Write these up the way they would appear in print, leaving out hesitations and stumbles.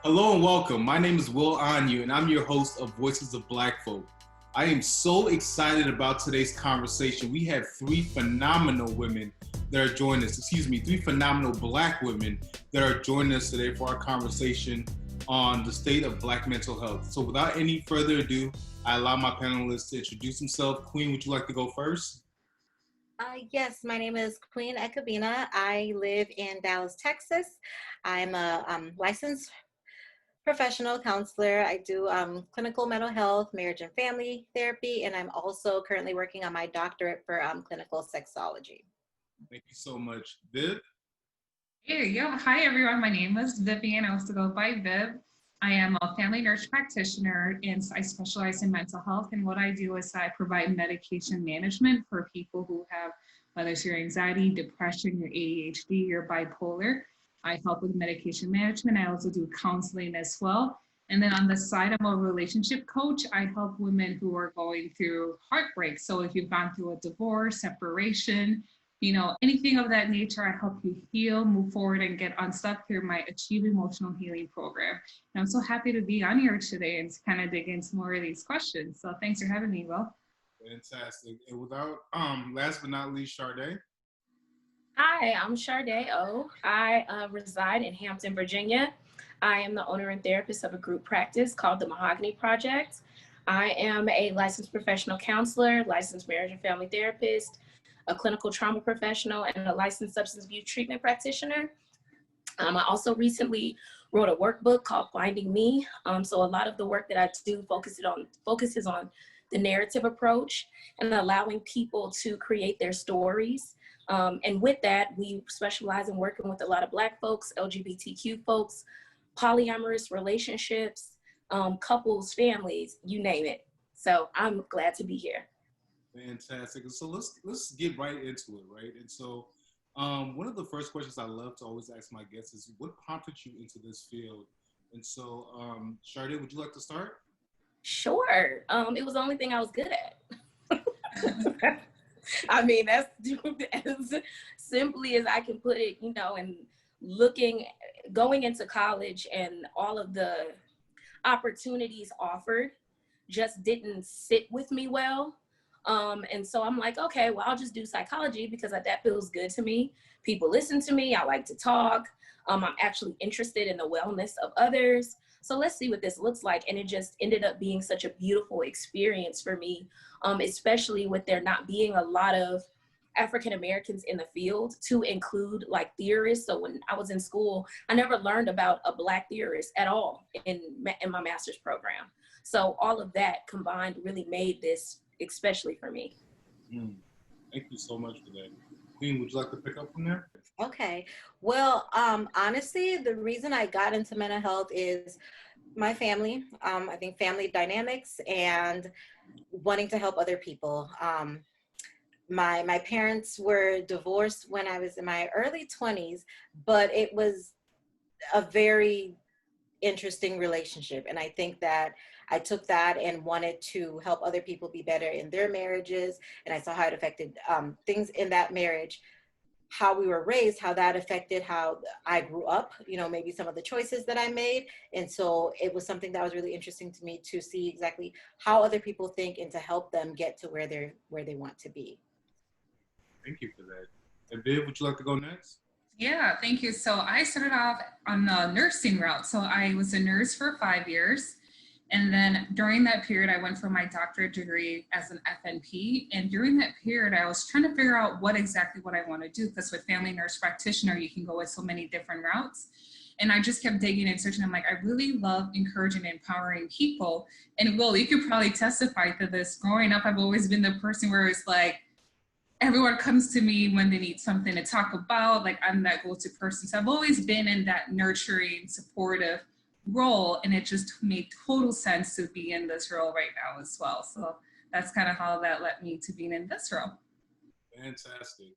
Hello and welcome. My name is Will Anyu, and I'm your host of Voices of Black Folk. I am so excited about today's conversation. We have three phenomenal women that are joining us. Three phenomenal Black women that are joining us today for our conversation on the state of Black mental health. So without any further ado, I allow my panelists to introduce themselves. Queen, would you like to go first? Yes, my name is Queen Ekobena. I live in Dallas, Texas. I'm a licensed professional counselor. I do clinical mental health, marriage and family therapy, and I'm also currently working on my doctorate for clinical sexology. Thank you so much. Viv? Hi everyone. My name is Vivian. I also go by Viv. I am a family nurse practitioner and I specialize in mental health. And what I do is I provide medication management for people who have, whether it's your anxiety, depression, your ADHD, your bipolar. I help with medication management. I also do counseling as well. And then on the side, I'm a relationship coach. I help women who are going through heartbreak. So if you've gone through a divorce, separation, anything of that nature, I help you heal, move forward, and get unstuck through my Achieve Emotional Healing program. And I'm so happy to be on here today and to kind of dig into more of these questions. So thanks for having me, Will. Fantastic. And without, last but not least, Sharde. Hi, I'm Sharde O. I reside in Hampton, Virginia. I am the owner and therapist of a group practice called the Mahogany Project. I am a licensed professional counselor, licensed marriage and family therapist, a clinical trauma professional, and a licensed substance abuse treatment practitioner. I also recently wrote a workbook called Finding Me. So a lot of the work that I do focuses on the narrative approach and allowing people to create their stories. And with that, we specialize in working with a lot of Black folks, LGBTQ folks, polyamorous relationships, couples, families, you name it. So I'm glad to be here. Fantastic. So let's get right into it, right? And so one of the first questions I love to always ask my guests is, what prompted you into this field? And so, Sharde, would you like to start? Sure. It was the only thing I was good at. I mean, that's as simply as I can put it, and going into college and all of the opportunities offered just didn't sit with me well. And so I'm like, okay, well, I'll just do psychology because that feels good to me. People listen to me. I like to talk. I'm actually interested in the wellness of others. So let's see what this looks like. And it just ended up being such a beautiful experience for me, especially with there not being a lot of African Americans in the field to include like theorists. So when I was in school, I never learned about a Black theorist at all in my master's program. So all of that combined really made this, especially for me. Thank you so much for that. Queen, would you like to pick up from there? Okay. Well, honestly, the reason I got into mental health is my family. I think family dynamics and wanting to help other people. My parents were divorced when I was in my early 20s, but it was a very interesting relationship. And I think that I took that and wanted to help other people be better in their marriages. And I saw how it affected things in that marriage, how we were raised, how that affected how I grew up, maybe some of the choices that I made. And so it was something that was really interesting to me to see exactly how other people think and to help them get to where they want to be. Thank you for that. And Viv, would you like to go next? Yeah, thank you. So I started off on the nursing route. So I was a nurse for 5 years. And then during that period, I went for my doctorate degree as an FNP. And during that period, I was trying to figure out what I want to do. Because with family nurse practitioner, you can go with so many different routes. And I just kept digging and searching. I'm like, I really love encouraging and empowering people. And Will, you could probably testify to this. Growing up, I've always been the person where it's like, everyone comes to me when they need something to talk about, like I'm that go-to person. So I've always been in that nurturing, supportive role, and it just made total sense to be in this role right now as well. So that's kind of how that led me to being in this role. Fantastic.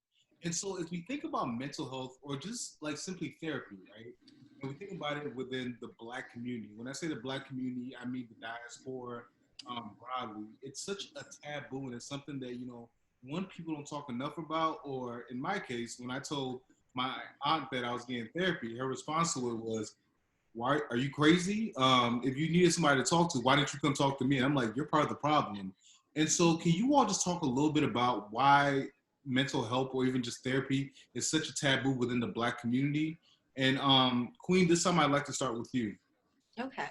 And so as we think about mental health or just like simply therapy, right? And we think about it within the Black community. When I say the Black community, I mean the diaspora broadly. It's such a taboo, and it's something that, one, people don't talk enough about, or in my case, when I told my aunt that I was getting therapy, her response to it was, why are you crazy? If you needed somebody to talk to, why didn't you come talk to me? And I'm like, you're part of the problem. And so can you all just talk a little bit about why mental health or even just therapy is such a taboo within the Black community? And Queen, this time I'd like to start with you. Okay.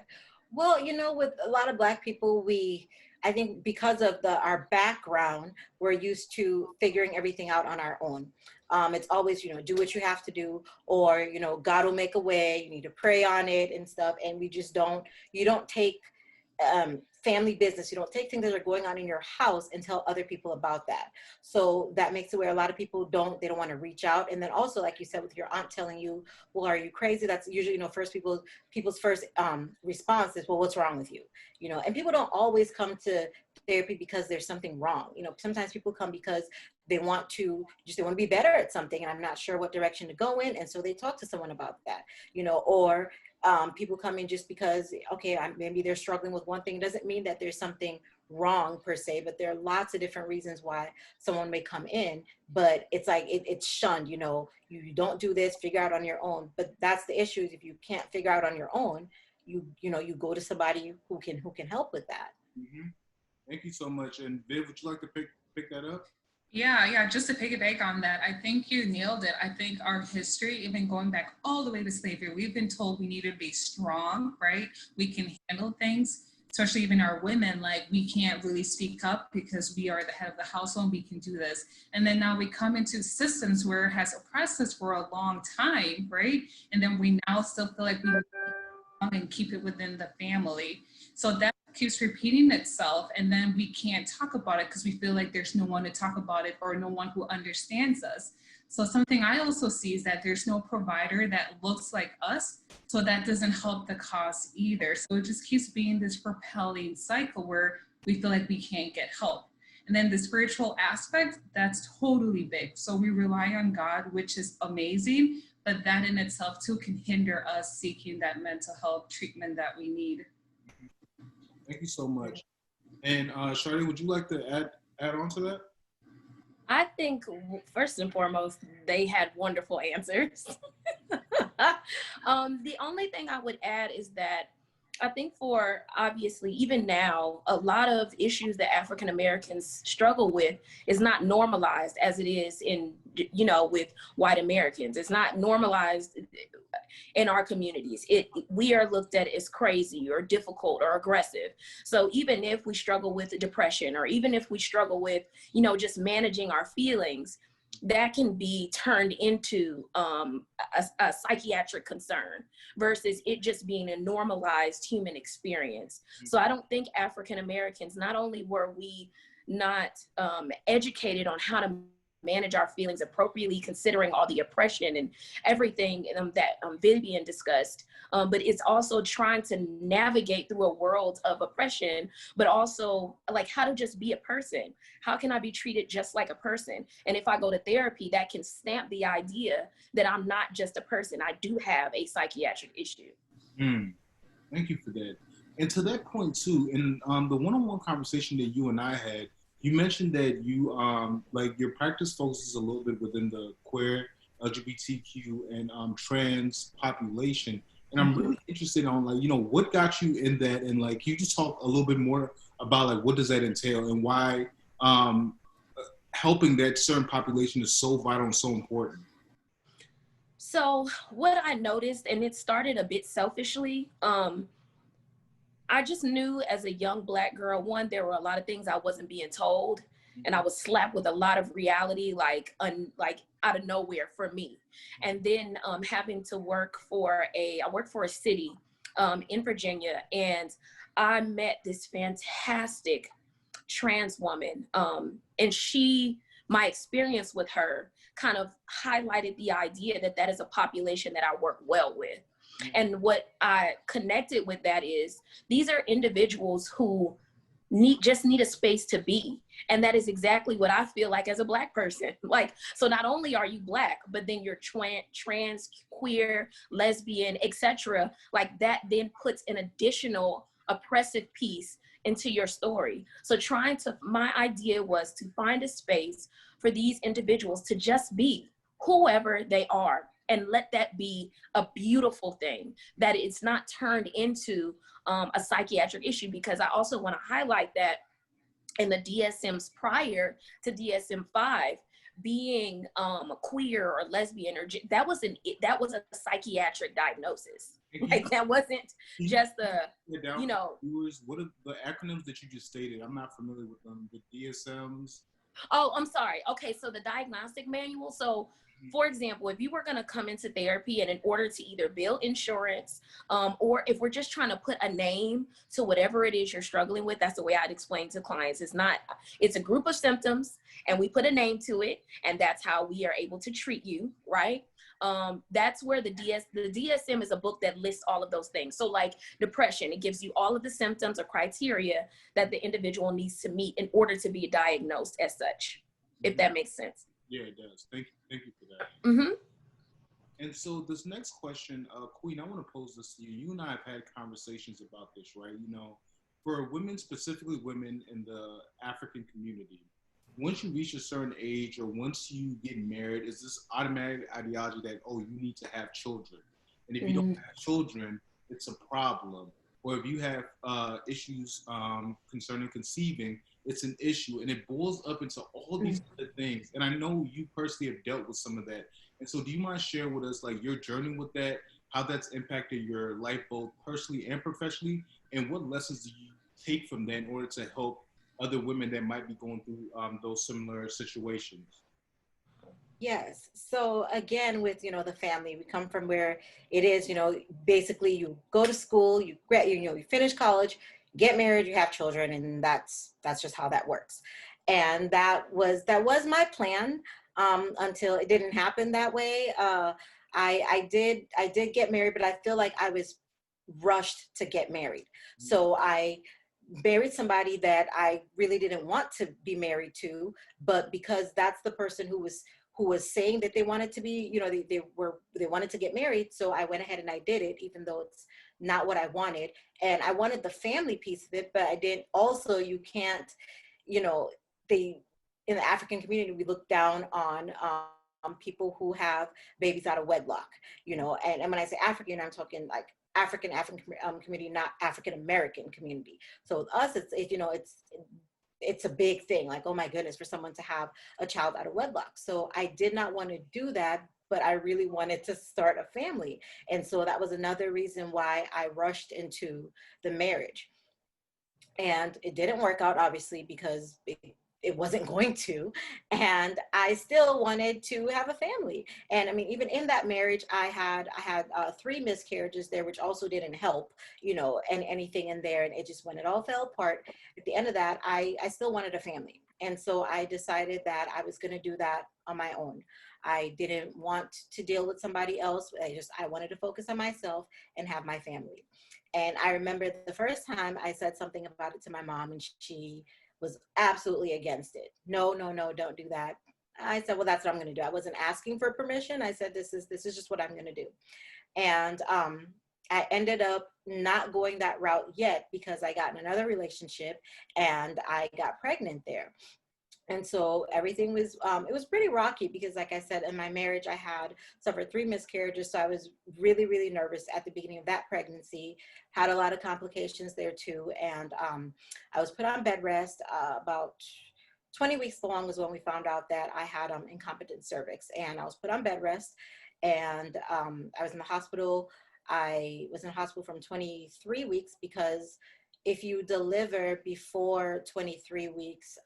Well, with a lot of Black people, I think because of our background, we're used to figuring everything out on our own. It's always, do what you have to do, or, God will make a way, you need to pray on it and stuff. And you don't take family business. You don't take things that are going on in your house and tell other people about that. So that makes it where a lot of people don't want to reach out. And then also, like you said, with your aunt telling you, well, are you crazy? That's usually, people's first response is, well, what's wrong with you? And people don't always come to therapy because there's something wrong. Sometimes people come because they want to be better at something, and I'm not sure what direction to go in. And so they talk to someone about that, or people come in just because, okay, maybe they're struggling with one thing. It doesn't mean that there's something wrong per se, but there are lots of different reasons why someone may come in, but it's like, it's shunned, you don't do this, figure out on your own. But that's the issue, is if you can't figure out on your own, you go to somebody who can help with that. Mm-hmm. Thank you so much. And Viv, would you like to pick that up? Yeah, just to piggyback on that, I think you nailed it. I think our history, even going back all the way to slavery, we've been told we need to be strong, right? We can handle things, especially even our women, like we can't really speak up because we are the head of the household, we can do this. And then now we come into systems where it has oppressed us for a long time, right? And then we now still feel like we and keep it within the family. So that keeps repeating itself, and then we can't talk about it because we feel like there's no one to talk about it or no one who understands us. So something I also see is that there's no provider that looks like us, so that doesn't help the cause either. So it just keeps being this propelling cycle where we feel like we can't get help. And then the spiritual aspect, that's totally big. So we rely on God, which is amazing, but that in itself too can hinder us seeking that mental health treatment that we need. Thank you so much. And Sharde, would you like to add on to that? I think first and foremost, they had wonderful answers. The only thing I would add is that I think for obviously even now, a lot of issues that African Americans struggle with is not normalized as it is in, with white Americans. It's not normalized in our communities. We are looked at as crazy or difficult or aggressive. So even if we struggle with depression, or even if we struggle with, just managing our feelings, that can be turned into a psychiatric concern versus it just being a normalized human experience. So I don't think African Americans, not only were we not educated on how to manage our feelings appropriately, considering all the oppression and everything that Vivian discussed, but it's also trying to navigate through a world of oppression, but also like how to just be a person. How can I be treated just like a person? And if I go to therapy, that can stamp the idea that I'm not just a person. I do have a psychiatric issue. Thank you for that. And to that point too, in the one-on-one conversation that you and I had, you mentioned that you like your practice focuses a little bit within the queer, LGBTQ, and trans population. And I'm really interested on what got you in that, and can you just talk a little bit more about what does that entail and why helping that certain population is so vital and so important? So what I noticed, and it started a bit selfishly, I just knew as a young Black girl, one, there were a lot of things I wasn't being told, and I was slapped with a lot of reality, like out of nowhere for me. And then having to work for I worked for a city in Virginia, and I met this fantastic trans woman, and my experience with her kind of highlighted the idea that is a population that I work well with. And what I connected with that is these are individuals who just need a space to be. And that is exactly what I feel like as a Black person. So not only are you Black, but then you're trans, queer, lesbian, etc. That then puts an additional oppressive piece into your story. So my idea was to find a space for these individuals to just be whoever they are and let that be a beautiful thing, that it's not turned into a psychiatric issue. Because I also want to highlight that in the DSMs prior to DSM-5, being queer or lesbian or that was a psychiatric diagnosis. Like that wasn't just you know. Viewers, what are the acronyms that you just stated? I'm not familiar with them. The DSMs. Oh, I'm sorry. Okay, so the diagnostic manual. So, for example, if you were going to come into therapy and in order to either build insurance, or if we're just trying to put a name to whatever it is you're struggling with, that's the way I'd explain to clients. It's a group of symptoms and we put a name to it, and that's how we are able to treat you, right? That's where the DSM is a book that lists all of those things. So like depression, it gives you all of the symptoms or criteria that the individual needs to meet in order to be diagnosed as such, if that makes sense. Yeah, it does. Thank you for that. Mm-hmm. And so this next question, Queen, I want to pose this to you. You and I have had conversations about this, right? You know, for women, specifically women in the African community, once you reach a certain age or once you get married, is this automatic ideology that, oh, you need to have children? And if you don't have children, it's a problem. Or if you have issues concerning conceiving, it's an issue. And it boils up into all these other things. And I know you personally have dealt with some of that. And so do you mind sharing with us like your journey with that, how that's impacted your life both personally and professionally, and what lessons do you take from that in order to help other women that might be going through those similar situations? Yes. So again, with, you know, the family, we come from where it is, you know, basically you go to school, you finish college, get married, you have children, and that's just how that works. And that was my plan until it didn't happen that way. I did get married, but I feel like I was rushed to get married. So I married somebody that I really didn't want to be married to, but because that's the person who was saying that they wanted to be, you know, they wanted to get married. So I went ahead and I did it, even though it's not what I wanted. And I wanted the family piece of it, but I didn't. Also, you can't, you know, in the African community, we look down on people who have babies out of wedlock, you know, and when I say African, I'm talking like African community, not African American community. So with us, it's a big thing. Like, oh my goodness, for someone to have a child out of wedlock. So I did not want to do that, but I really wanted to start a family. And so that was another reason why I rushed into the marriage. And it didn't work out, obviously, because it wasn't going to. And I still wanted to have a family. And I mean, even in that marriage, I had 3 miscarriages there, which also didn't help, you know, and anything in there. And it just, when it all fell apart, at the end of that, I still wanted a family. And so I decided that I was going to do that on my own. I didn't want to deal with somebody else. I wanted to focus on myself and have my family. And I remember the first time I said something about it to my mom, and she was absolutely against it. No, don't do that. I said, well, that's what I'm going to do. I wasn't asking for permission. I said, this is just what I'm going to do. And I ended up not going that route yet because I got in another relationship and I got pregnant there. And so everything was, it was pretty rocky because, like I said, in my marriage, I had suffered 3 miscarriages. So I was really, really nervous at the beginning of that pregnancy, had a lot of complications there too. And I was put on bed rest. About 20 weeks along was when we found out that I had incompetent cervix, and I was put on bed rest, and I was in the hospital. I was in the hospital from 23 weeks because if you deliver before 23 weeks,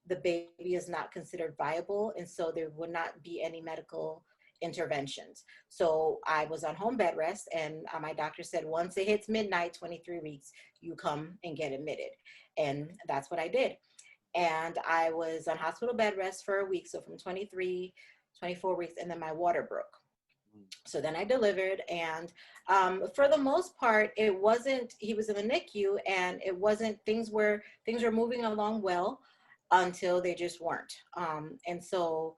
the baby is not considered viable, and so there would not be any medical interventions. So I was on home bed rest, and my doctor said, once it hits midnight, 23 weeks, you come and get admitted. And that's what I did. And I was on hospital bed rest for a week, so from 23, 24 weeks, and then my water broke. So then I delivered, and for the most part, it wasn't, he was in the NICU, and it wasn't, things were moving along well, until they just weren't. And so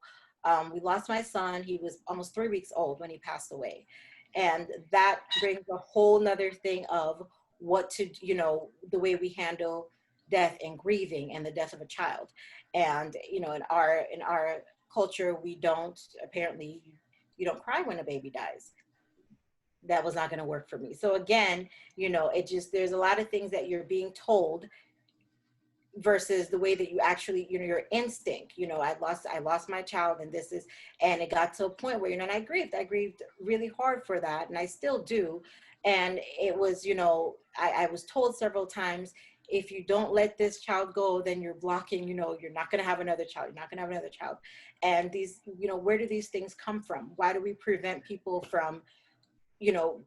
we lost my son. He was almost 3 weeks old when he passed away. And that brings a whole nother thing of what to, you know, the way we handle death and grieving and the death of a child. And, you know, in our culture, we don't, apparently, you don't cry when a baby dies. That was not going to work for me. So again, you know, it just, there's a lot of things that you're being told versus the way that you actually, you know, your instinct. You know, I lost my child, and this is, and it got to a point where, you know, and I grieved really hard for that, and I still do. And it was, you know, I was told several times, if you don't let this child go, then you're blocking, you know, you're not going to have another child, you're not going to have another child. And these, you know, where do these things come from? Why do we prevent people from, you know,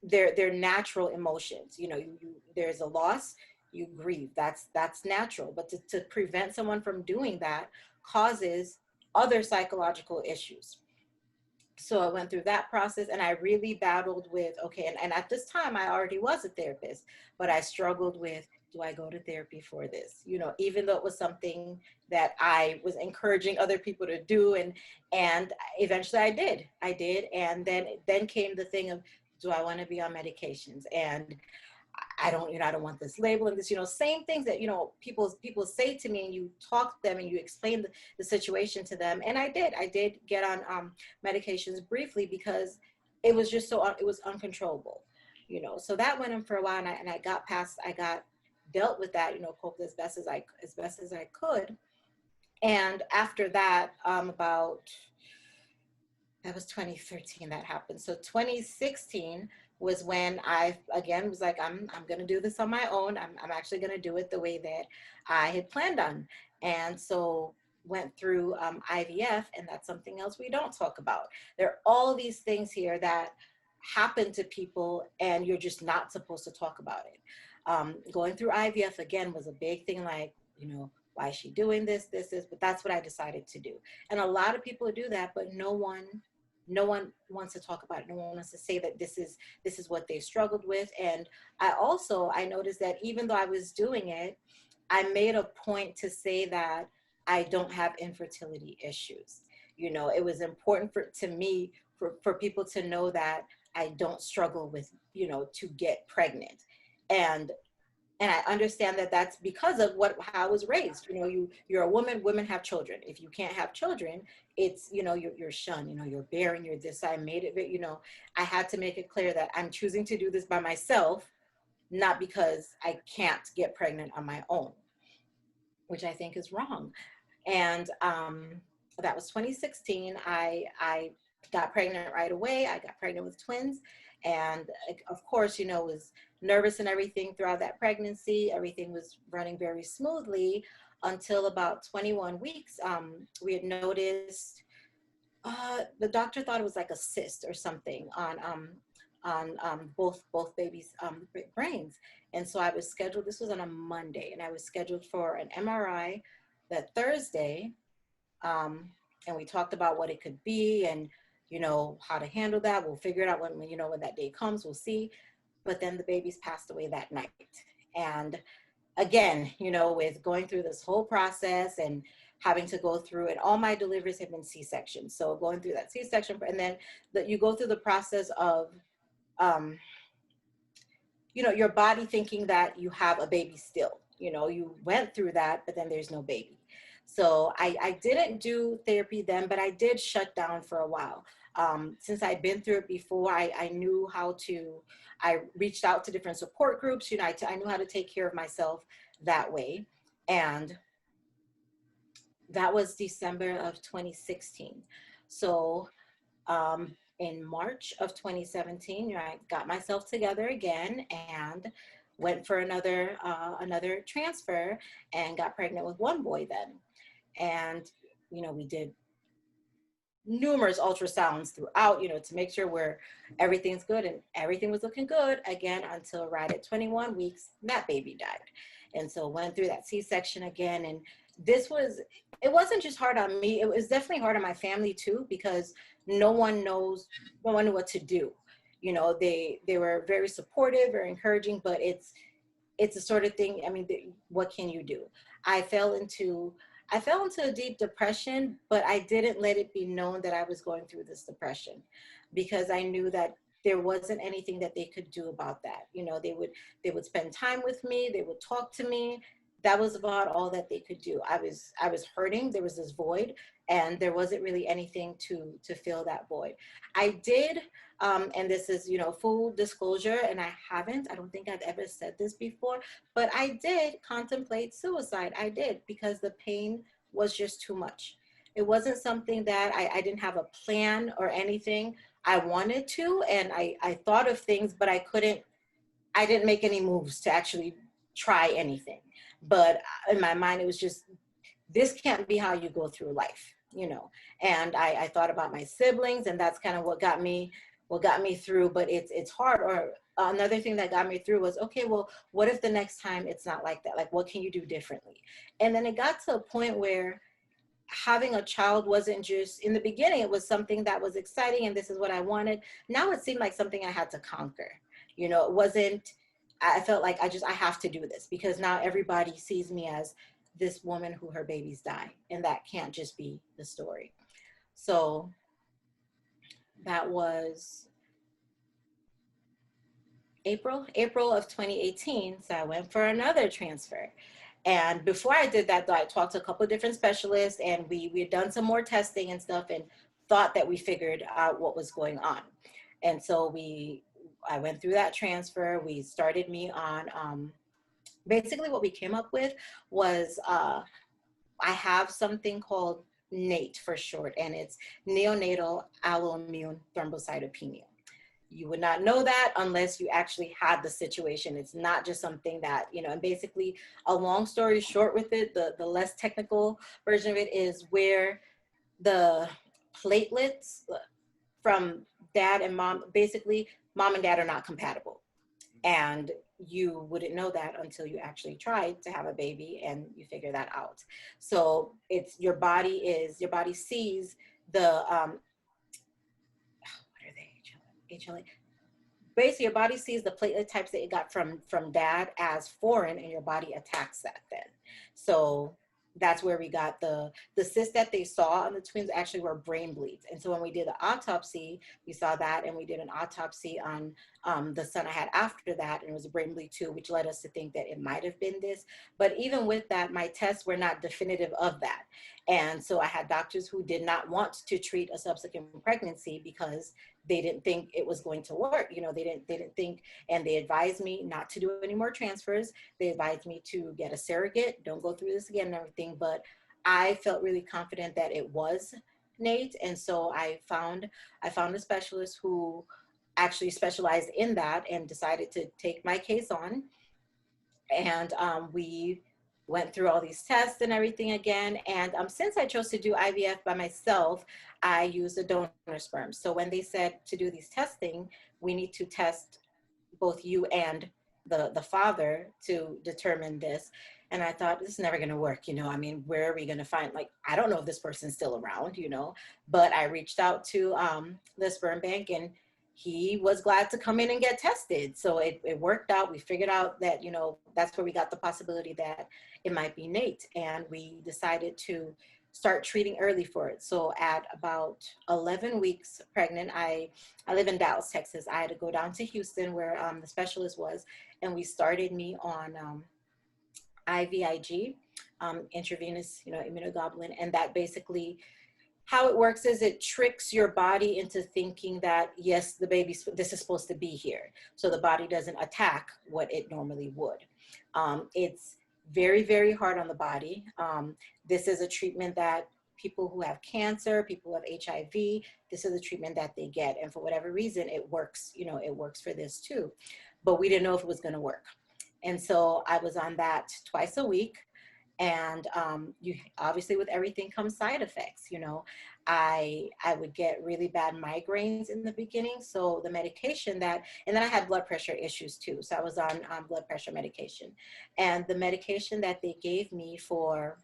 their natural emotions? You know, there's a loss, you grieve, that's natural. But to prevent someone from doing that causes other psychological issues. So I went through that process, and I really battled with, okay, and at this time I already was a therapist, but I struggled with, do I go to therapy for this? You know, even though it was something that I was encouraging other people to do, and eventually I did. And then came the thing of, do I want to be on medications? And I don't, you know, I don't want this label and this, you know, same things that, you know, people say to me, and you talk to them and you explain the situation to them. And I did get on medications briefly, because it was just so, it was uncontrollable, you know. So that went on for a while, and I got dealt with that, you know, coped as best as I could. And after that, that was 2013 that happened. So 2016 was when I again was like, I'm going to do this on my own. I'm actually going to do it the way that I had planned on. And so went through IVF, and that's something else we don't talk about. There are all these things here that happen to people, and you're just not supposed to talk about it. Going through IVF again was a big thing, like, you know, why is she doing this, but that's what I decided to do. And a lot of people do that, but no one wants to talk about it. No one wants to say that this is what they struggled with. And I noticed that even though I was doing it, I made a point to say that I don't have infertility issues. You know, it was important to me for people to know that I don't struggle with, you know, to get pregnant. And I understand that that's because of how I was raised. You know, you're a woman, women have children. If you can't have children, it's, you know, you're shunned, you know, you're barren, you're this. I made it, you know, I had to make it clear that I'm choosing to do this by myself, not because I can't get pregnant on my own, which I think is wrong. And that was 2016. I got pregnant right away. I got pregnant with twins. And of course, you know, was nervous and everything throughout that pregnancy. Everything was running very smoothly until about 21 weeks. We had noticed, the doctor thought it was like a cyst or something on both babies' brains. And so I was scheduled, this was on a Monday, and I was scheduled for an MRI that Thursday. And we talked about what it could be, and, you know, how to handle that. We'll figure it out when, you know, when that day comes, we'll see. But then the babies passed away that night. And again, you know, with going through this whole process and having to go through it, all my deliveries have been C-sections. So going through that C-section, and then you go through the process of, you know, your body thinking that you have a baby still. You know, you went through that, but then there's no baby. So I didn't do therapy then, but I did shut down for a while. Since I'd been through it before, I knew how to, I reached out to different support groups. You know, I knew how to take care of myself that way. And that was December of 2016. So in March of 2017, you know, I got myself together again and went for another transfer, and got pregnant with one boy then. And, you know, we did numerous ultrasounds throughout, you know, to make sure everything's good, and everything was looking good again until right at 21 weeks, that baby died. And so went through that C-section again. And it wasn't just hard on me, it was definitely hard on my family too, because no one knew what to do. You know, they were very supportive, very encouraging, but it's the sort of thing, I mean, what can you do? I fell into a deep depression, but I didn't let it be known that I was going through this depression, because I knew that there wasn't anything that they could do about that. You know, they would spend time with me, they would talk to me, that was about all that they could do. I was hurting. There was this void, and there wasn't really anything to fill that void. I did, and this is, you know, full disclosure, and I don't think I've ever said this before, but I did contemplate suicide. I did, because the pain was just too much. It wasn't something that I didn't have a plan or anything. I wanted to, and I thought of things, but I didn't make any moves to actually try anything. But in my mind, it was just, this can't be how you go through life, you know. And I thought about my siblings, and that's kind of what got me through. But it's hard. Or another thing that got me through was, okay, well, what if the next time it's not like that? Like, what can you do differently? And then it got to a point where having a child wasn't just, in the beginning, it was something that was exciting and this is what I wanted. Now it seemed like something I had to conquer. You know, it wasn't, I felt like I have to do this, because now everybody sees me as this woman who her babies die, and that can't just be the story. So that was April of 2018. So I went for another transfer. And before I did that, though, I talked to a couple of different specialists, and we had done some more testing and stuff, and thought that we figured out what was going on. And so I went through that transfer. We started me on, basically what we came up with was, I have something called NATE for short, and it's neonatal alloimmune thrombocytopenia. You would not know that unless you actually had the situation. It's not just something that, you know, and basically, a long story short with it, the less technical version of it is where the platelets from dad and mom, basically mom and dad are not compatible. And you wouldn't know that until you actually tried to have a baby and you figure that out. So it's your body sees the, what are they? HLA. Basically, your body sees the platelet types that it got from dad as foreign, and your body attacks that then. So that's where we got the cysts that they saw on the twins actually were brain bleeds. And so when we did the autopsy, we saw that, and we did an autopsy on the son I had after that, and it was a brain bleed too, which led us to think that it might have been this. But even with that, my tests were not definitive of that. And so I had doctors who did not want to treat a subsequent pregnancy because they didn't think it was going to work. You know, they didn't think, and they advised me not to do any more transfers. They advised me to get a surrogate, don't go through this again and everything. But I felt really confident that it was Nate. And so I found a specialist who actually specialized in that and decided to take my case on. And we went through all these tests and everything again. And since I chose to do IVF by myself, I used a donor sperm. So when they said to do these testing, we need to test both you and the father to determine this. And I thought, this is never going to work. You know, I mean, where are we going to find, like, I don't know if this person's still around, you know, but I reached out to the sperm bank, and he was glad to come in and get tested. So it worked out. We figured out that, you know, that's where we got the possibility that it might be Nate. And we decided to start treating early for it. So at about 11 weeks pregnant, I live in Dallas, Texas. I had to go down to Houston where the specialist was, and we started me on IVIG, intravenous, you know, immunoglobulin. And that basically, how it works is it tricks your body into thinking that, yes, this is supposed to be here. So the body doesn't attack what it normally would. It's very, very hard on the body. This is a treatment that people who have cancer, people who have HIV, this is a treatment that they get. And for whatever reason, it works, you know, it works for this too. But we didn't know if it was going to work. And so I was on that twice a week. And you obviously, with everything comes side effects. You know, I would get really bad migraines in the beginning. So the medication and then I had blood pressure issues too. So I was on blood pressure medication, and the medication that they gave me for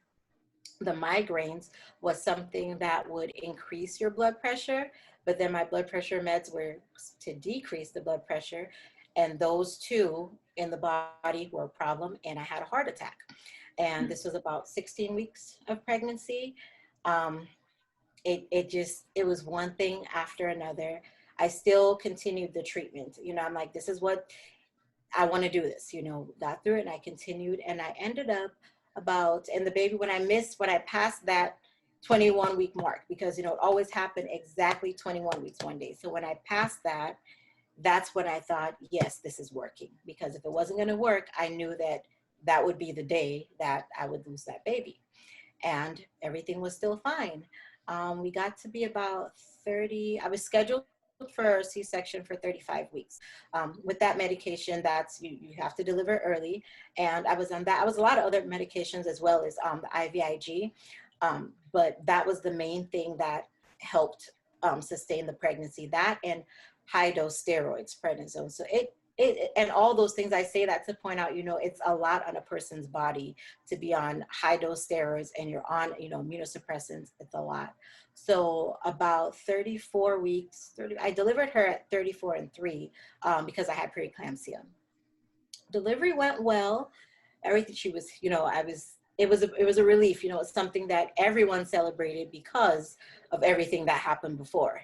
the migraines was something that would increase your blood pressure. But then my blood pressure meds were to decrease the blood pressure, and those two in the body were a problem, and I had a heart attack. And this was about 16 weeks of pregnancy. It was one thing after another. I still continued the treatment. You know, I'm like, this is what, I want to do this, got through it, and I continued, and I ended up and the baby, when I passed that 21-week mark, because, it always happened exactly 21 weeks one day. So when I passed that, that's when I thought, yes, this is working, because if it wasn't going to work, I knew that that would be the day that I would lose that baby. And everything was still fine. We got to be about 30, I was scheduled for a C-section for 35 weeks. With that medication, that's, you have to deliver early. And I was on that. I was a lot of other medications as well as the IVIG. But that was the main thing that helped sustain the pregnancy, that and high dose steroids, prednisone. So it and all those things, I say that to point out, it's a lot on a person's body to be on high dose steroids, and you're on, immunosuppressants. It's a lot. So about 34 weeks, I delivered her at 34 and 3 because I had preeclampsia. Delivery went well. Everything, she was, it was a relief, it's something that everyone celebrated because of everything that happened before.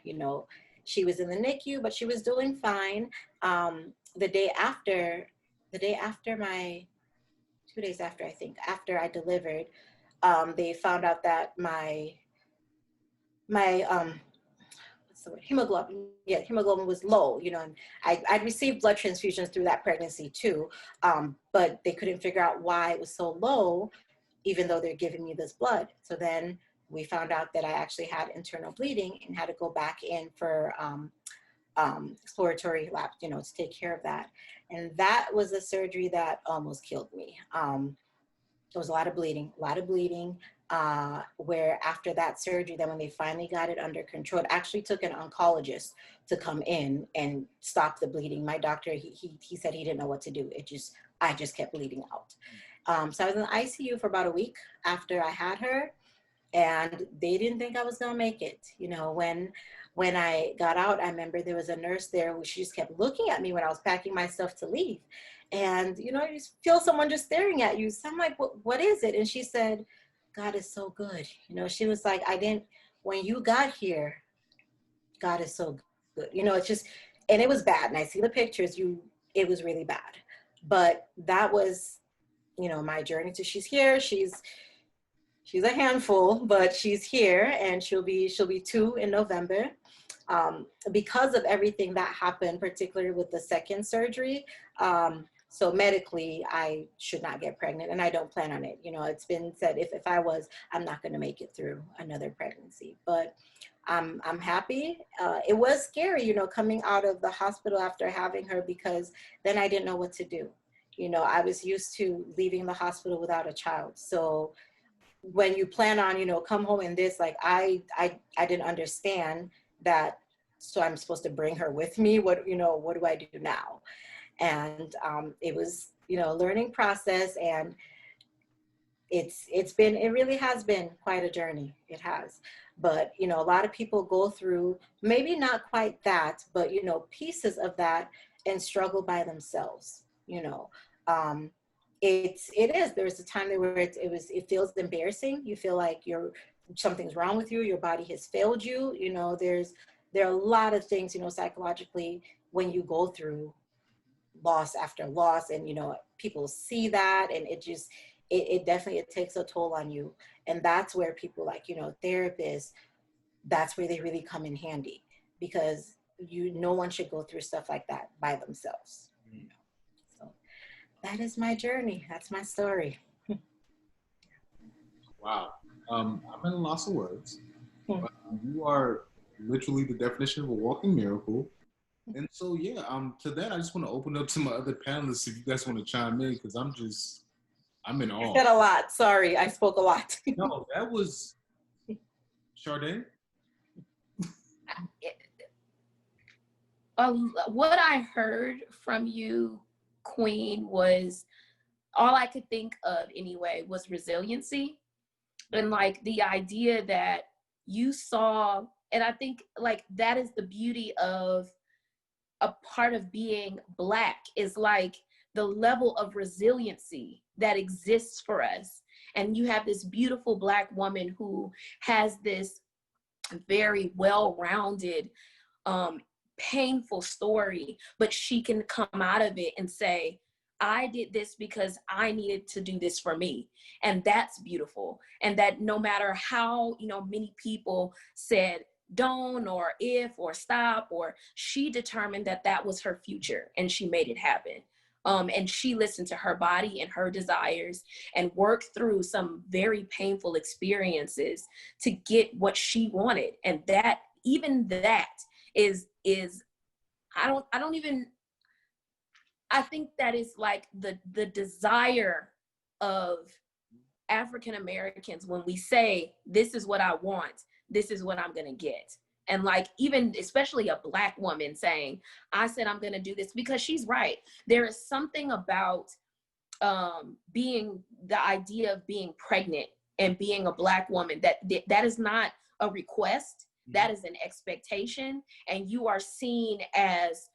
She was in the NICU, but she was doing fine. The day after 2 days after, I think, after I delivered, they found out that my what's the word? Hemoglobin was low, and I'd received blood transfusions through that pregnancy too, but they couldn't figure out why it was so low, even though they're giving me this blood. So then we found out that I actually had internal bleeding and had to go back in for exploratory lab, to take care of that. And that was a surgery that almost killed me. There was a lot of bleeding, where after that surgery, then when they finally got it under control, it actually took an oncologist to come in and stop the bleeding. My doctor, he said he didn't know what to do. I just kept bleeding out. So I was in the ICU for about a week after I had her, and they didn't think I was gonna make it. When I got out, I remember there was a nurse there who, she just kept looking at me when I was packing my stuff to leave. And, you just feel someone just staring at you. So I'm like, what is it? And she said, God is so good. She was like, when you got here, God is so good. It's just, and it was bad. And I see the pictures, it was really bad. But that was, my journey to, she's here. She's a handful, but she's here, and she'll be 2 in November. Because of everything that happened, particularly with the second surgery, so medically, I should not get pregnant, and I don't plan on it. It's been said, if I was, I'm not going to make it through another pregnancy. But I'm happy. It was scary, coming out of the hospital after having her, because then I didn't know what to do. I was used to leaving the hospital without a child. So when you plan on, come home in this, like I didn't understand that. So I'm supposed to bring her with me. What do I do now? And it was, a learning process, and it really has been quite a journey. It has. But, a lot of people go through, maybe not quite that, but, pieces of that, and struggle by themselves. There's a time where it feels embarrassing. You feel like something's wrong with you. Your body has failed you. There are a lot of things, psychologically, when you go through loss after loss, and, people see that, and it definitely takes a toll on you. And that's where people like, therapists, that's where they really come in handy, because no one should go through stuff like that by themselves. So that is my journey. That's my story. Wow. I'm at a loss of words. You are literally the definition of a walking miracle. And so, to that, I just want to open up to my other panelists if you guys want to chime in, because I'm in awe. I said a lot. Sorry, I spoke a lot. No, that was Sharde. What I heard from you, Queen, was all I could think of anyway was resiliency, and like the idea that you saw, and I think like that is the beauty of a part of being Black, is like the level of resiliency that exists for us. And you have this beautiful Black woman who has this very well-rounded painful story, but she can come out of it and say, I did this because I needed to do this for me. And that's beautiful. And that no matter how, many people said don't, or if, or stop, or she determined that that was her future and she made it happen. And she listened to her body and her desires and worked through some very painful experiences to get what she wanted. And that, even that is I think that is like the desire of African Americans when we say, this is what I want, this is what I'm gonna get. And like, even especially a Black woman saying, I said I'm gonna do this, because she's right. There is something about being, the idea of being pregnant and being a Black woman, that is not a request, that is an expectation, and you are seen as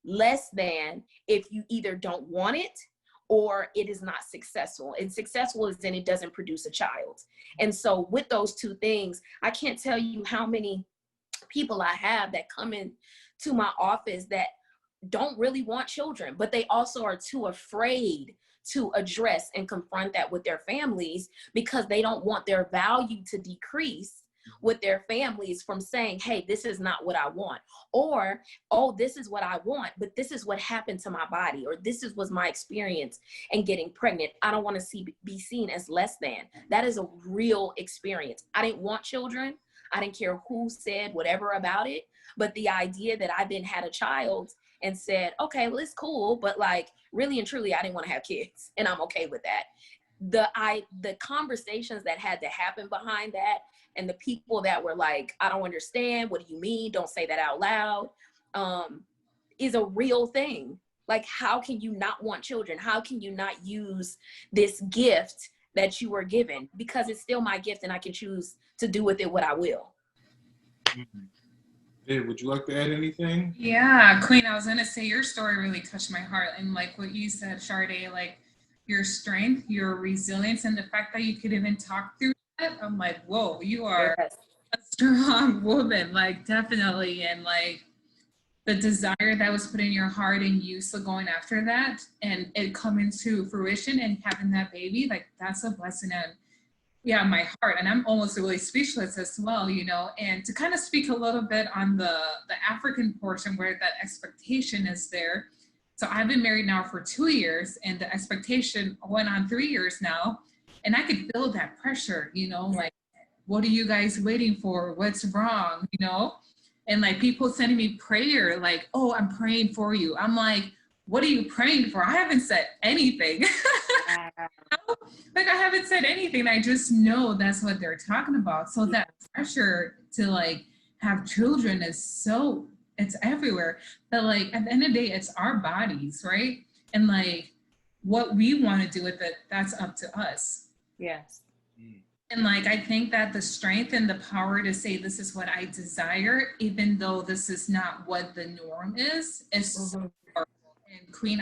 less than if you either don't want it or it is not successful. And successful is then it doesn't produce a child. And so with those two things, I can't tell you how many people I have that come in to my office that don't really want children, but they also are too afraid to address and confront that with their families, because they don't want their value to decrease with their families from saying, hey, this is not what I want, or, oh, this is what I want, but this is what happened to my body, or this was my experience in getting pregnant. I don't want to be seen as less than. That is a real experience. I didn't want children. I didn't care who said whatever about it, but the idea that I then had a child and said, okay, well, it's cool, but like, really and truly, I didn't want to have kids, and I'm okay with that. The conversations that had to happen behind that, and the people that were like, I don't understand, what do you mean, don't say that out loud, is a real thing. Like, how can you not want children? How can you not use this gift that you were given? Because it's still my gift, and I can choose to do with it what I will. Mm-hmm. Hey, would you like to add anything? Yeah, Queen, I was gonna say your story really touched my heart, and like what you said, Sharde, like your strength, your resilience, and the fact that you could even talk through that, I'm like, whoa, you are a strong woman, like definitely. And like the desire that was put in your heart and you still going after that and it coming to fruition and having that baby, like that's a blessing. And yeah, my heart, and I'm almost really speechless as well, and to kind of speak a little bit on the African portion where that expectation is there. So I've been married now for 2 years, and the expectation went on 3 years now, and I could feel that pressure, like, what are you guys waiting for? What's wrong? And like people sending me prayer, like, oh, I'm praying for you. I'm like, what are you praying for? I haven't said anything. Like, I haven't said anything. I just know that's what they're talking about. So that pressure to like have children is it's everywhere. But like at the end of the day, it's our bodies, right? And like what we want to do with it, that's up to us. Yes. And like, I think that the strength and the power to say, this is what I desire, even though this is not what the norm is so powerful. And Queen,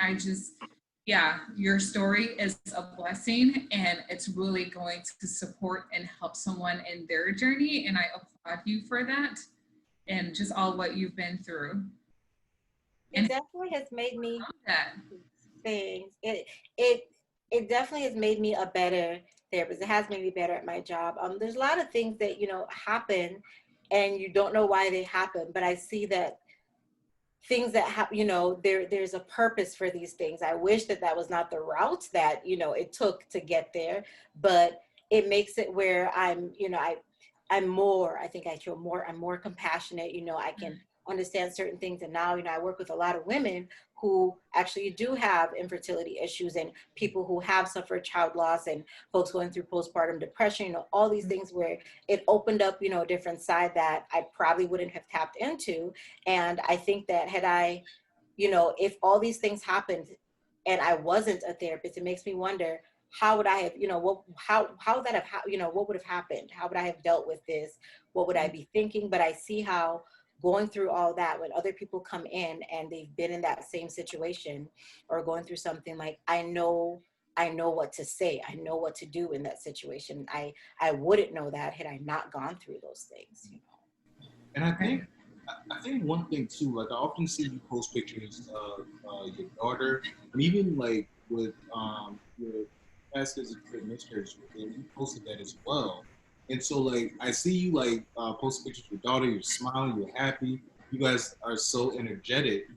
your story is a blessing, and it's really going to support and help someone in their journey. And I applaud you for that and just all what you've been through. It definitely has made me things. It definitely has made me a better therapist. It has made me better at my job. There's a lot of things that, happen and you don't know why they happen, but I see that things that happen, there's a purpose for these things. I wish that was not the route that, it took to get there, but it makes it where I'm more compassionate, I can understand certain things. And now, I work with a lot of women who actually do have infertility issues, and people who have suffered child loss, and folks going through postpartum depression, all these things where it opened up, a different side that I probably wouldn't have tapped into. And I think that had I, if all these things happened and I wasn't a therapist, it makes me wonder, how would I have, what would have happened? How would I have dealt with this? What would I be thinking? But I see how going through all that, when other people come in and they've been in that same situation or going through something, like, I know what to say. I know what to do in that situation. I wouldn't know that had I not gone through those things, And I think I think one thing too, like I often see you post pictures of your daughter, and even like with your pastors and missionaries, you posted that as well. And so like I see you like post pictures of your daughter, you're smiling, you're happy, you guys are so energetic.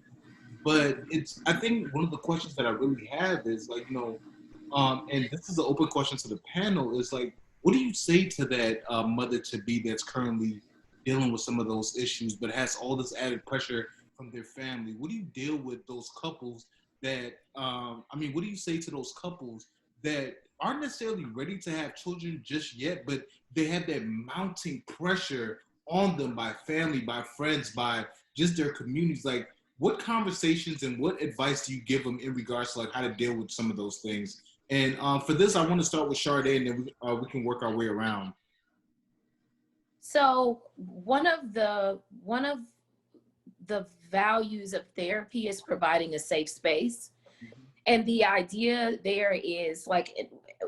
But it's I think one of the questions that I really have is like, and this is an open question to the panel, is like, what do you say to that mother to be that's currently dealing with some of those issues, but has all this added pressure from their family? What do you deal with those couples that, what do you say to those couples that aren't necessarily ready to have children just yet, but they have that mounting pressure on them by family, by friends, by just their communities? Like, what conversations and what advice do you give them in regards to like how to deal with some of those things? And for this, I want to start with Sharde, and then we can work our way around. So one of the values of therapy is providing a safe space. And the idea there is like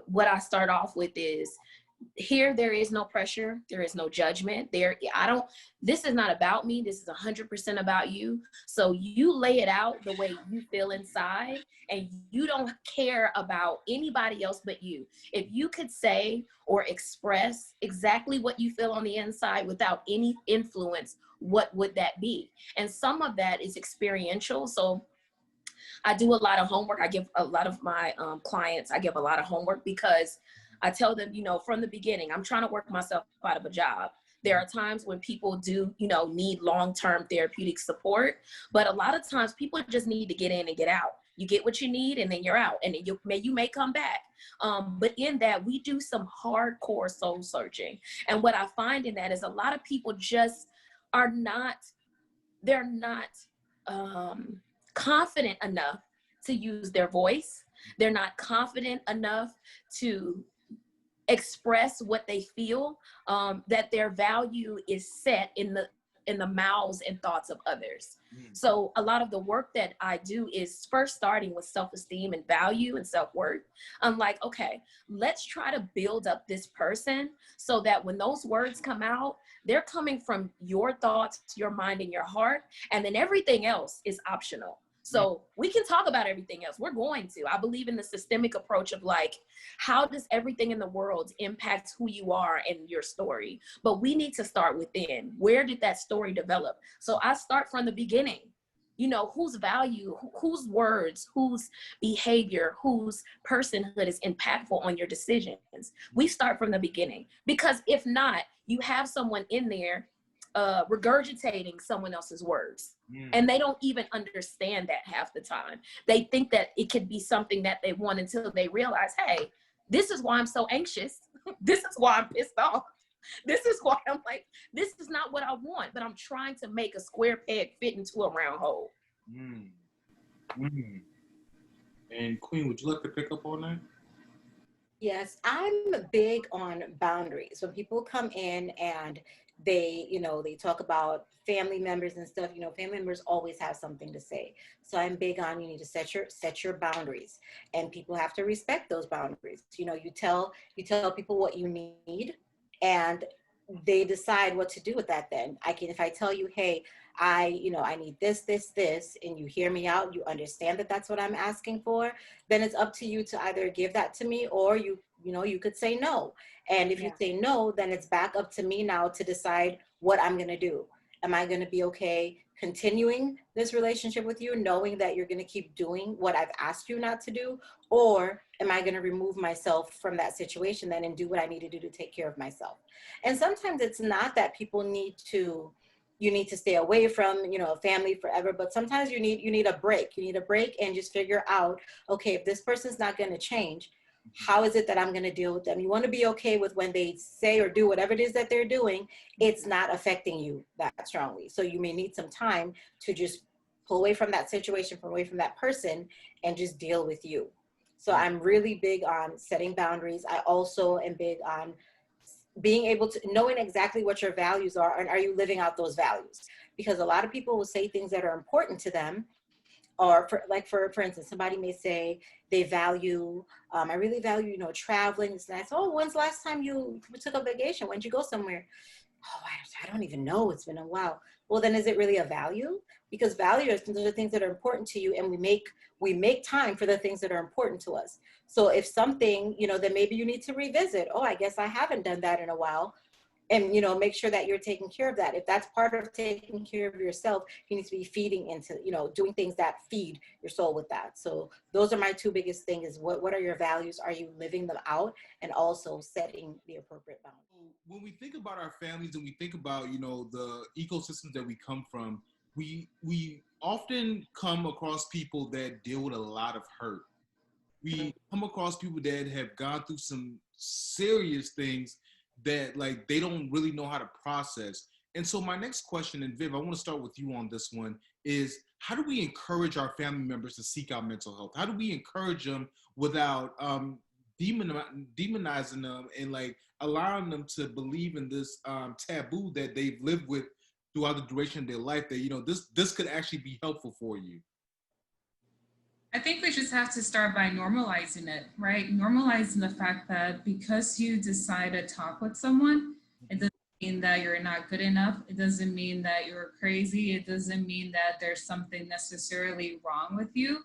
what I start off with is here there is no pressure, there is no judgment. This is not about me, this is 100% about you. So you lay it out the way you feel inside, and you don't care about anybody else but you. If you could say or express exactly what you feel on the inside without any influence, what would that be? And some of that is experiential. So I do a lot of homework. I give a lot of my clients, I give a lot of homework because I tell them, from the beginning, I'm trying to work myself out of a job. There are times when people do, need long-term therapeutic support, but a lot of times people just need to get in and get out. You get what you need and then you're out, and then you may come back. But in that, we do some hardcore soul searching. And what I find in that is a lot of people just they're not confident enough to use their voice. They're not confident enough to express what they feel, that their value is set in the mouths and thoughts of others. So a lot of the work that I do is first starting with self-esteem and value and self-worth. I'm like, okay, let's try to build up this person so that when those words come out, they're coming from your thoughts, your mind, and your heart, and then everything else is optional. So we can talk about everything else. We're going to. I believe in the systemic approach of like, how does everything in the world impact who you are and your story? But we need to start within. Where did that story develop? So I start from the beginning. Whose value, whose words, whose behavior, whose personhood is impactful on your decisions. We start from the beginning, because if not, you have someone in there regurgitating someone else's words. And they don't even understand that half the time. They think that it could be something that they want until they realize, hey, this is why I'm so anxious. This is why I'm pissed off. This is why I'm like, this is not what I want, but I'm trying to make a square peg fit into a round hole. And Queen, would you like to pick up on that? Yes, I'm big on boundaries. When people come in and they talk about family members and stuff, family members always have something to say. So I'm big on, you need to set your boundaries, and people have to respect those boundaries. You tell people what you need, and they decide what to do with that. Then if I tell you, hey, I need this, and you hear me out, you understand that that's what I'm asking for, then it's up to you to either give that to me, or you could say no. And if you say no, then it's back up to me now to decide what I'm going to do. Am I going to be okay continuing this relationship with you, knowing that you're going to keep doing what I've asked you not to do? Or am I going to remove myself from that situation then and do what I need to do to take care of myself? And sometimes it's not that people need to stay away from, family forever, but sometimes you need a break. You need a break and just figure out, okay, if this person's not going to change, how is it that I'm going to deal with them? You want to be okay with when they say or do whatever it is that they're doing, it's not affecting you that strongly. So you may need some time to just pull away from that situation, pull away from that person, and just deal with you. So I'm really big on setting boundaries. I also am big on being able to knowing exactly what your values are, and are you living out those values? Because a lot of people will say things that are important to them, or for instance, somebody may say they value, I really value, traveling. It's nice. Oh, when's the last time you took a vacation? When'd you go somewhere? oh, I don't even know, it's been a while. Well, then is it really a value? Because value is the things that are important to you, and we make time for the things that are important to us. So if something, then maybe you need to revisit, oh, I guess I haven't done that in a while. And, make sure that you're taking care of that. If that's part of taking care of yourself, you need to be feeding into, doing things that feed your soul with that. So those are my two biggest things is what are your values? Are you living them out? And also setting the appropriate boundaries. When we think about our families and we think about, the ecosystems that we come from, we often come across people that deal with a lot of hurt. We come across people that have gone through some serious things that like they don't really know how to process. And so my next question, and Viv, I want to start with you on this one, is how do we encourage our family members to seek out mental health? How do we encourage them without demonizing them and like allowing them to believe in this taboo that they've lived with throughout the duration of their life, that this could actually be helpful for you? I think we just have to start by normalizing it, right? Normalizing the fact that because you decide to talk with someone, it doesn't mean that you're not good enough. It doesn't mean that you're crazy. It doesn't mean that there's something necessarily wrong with you.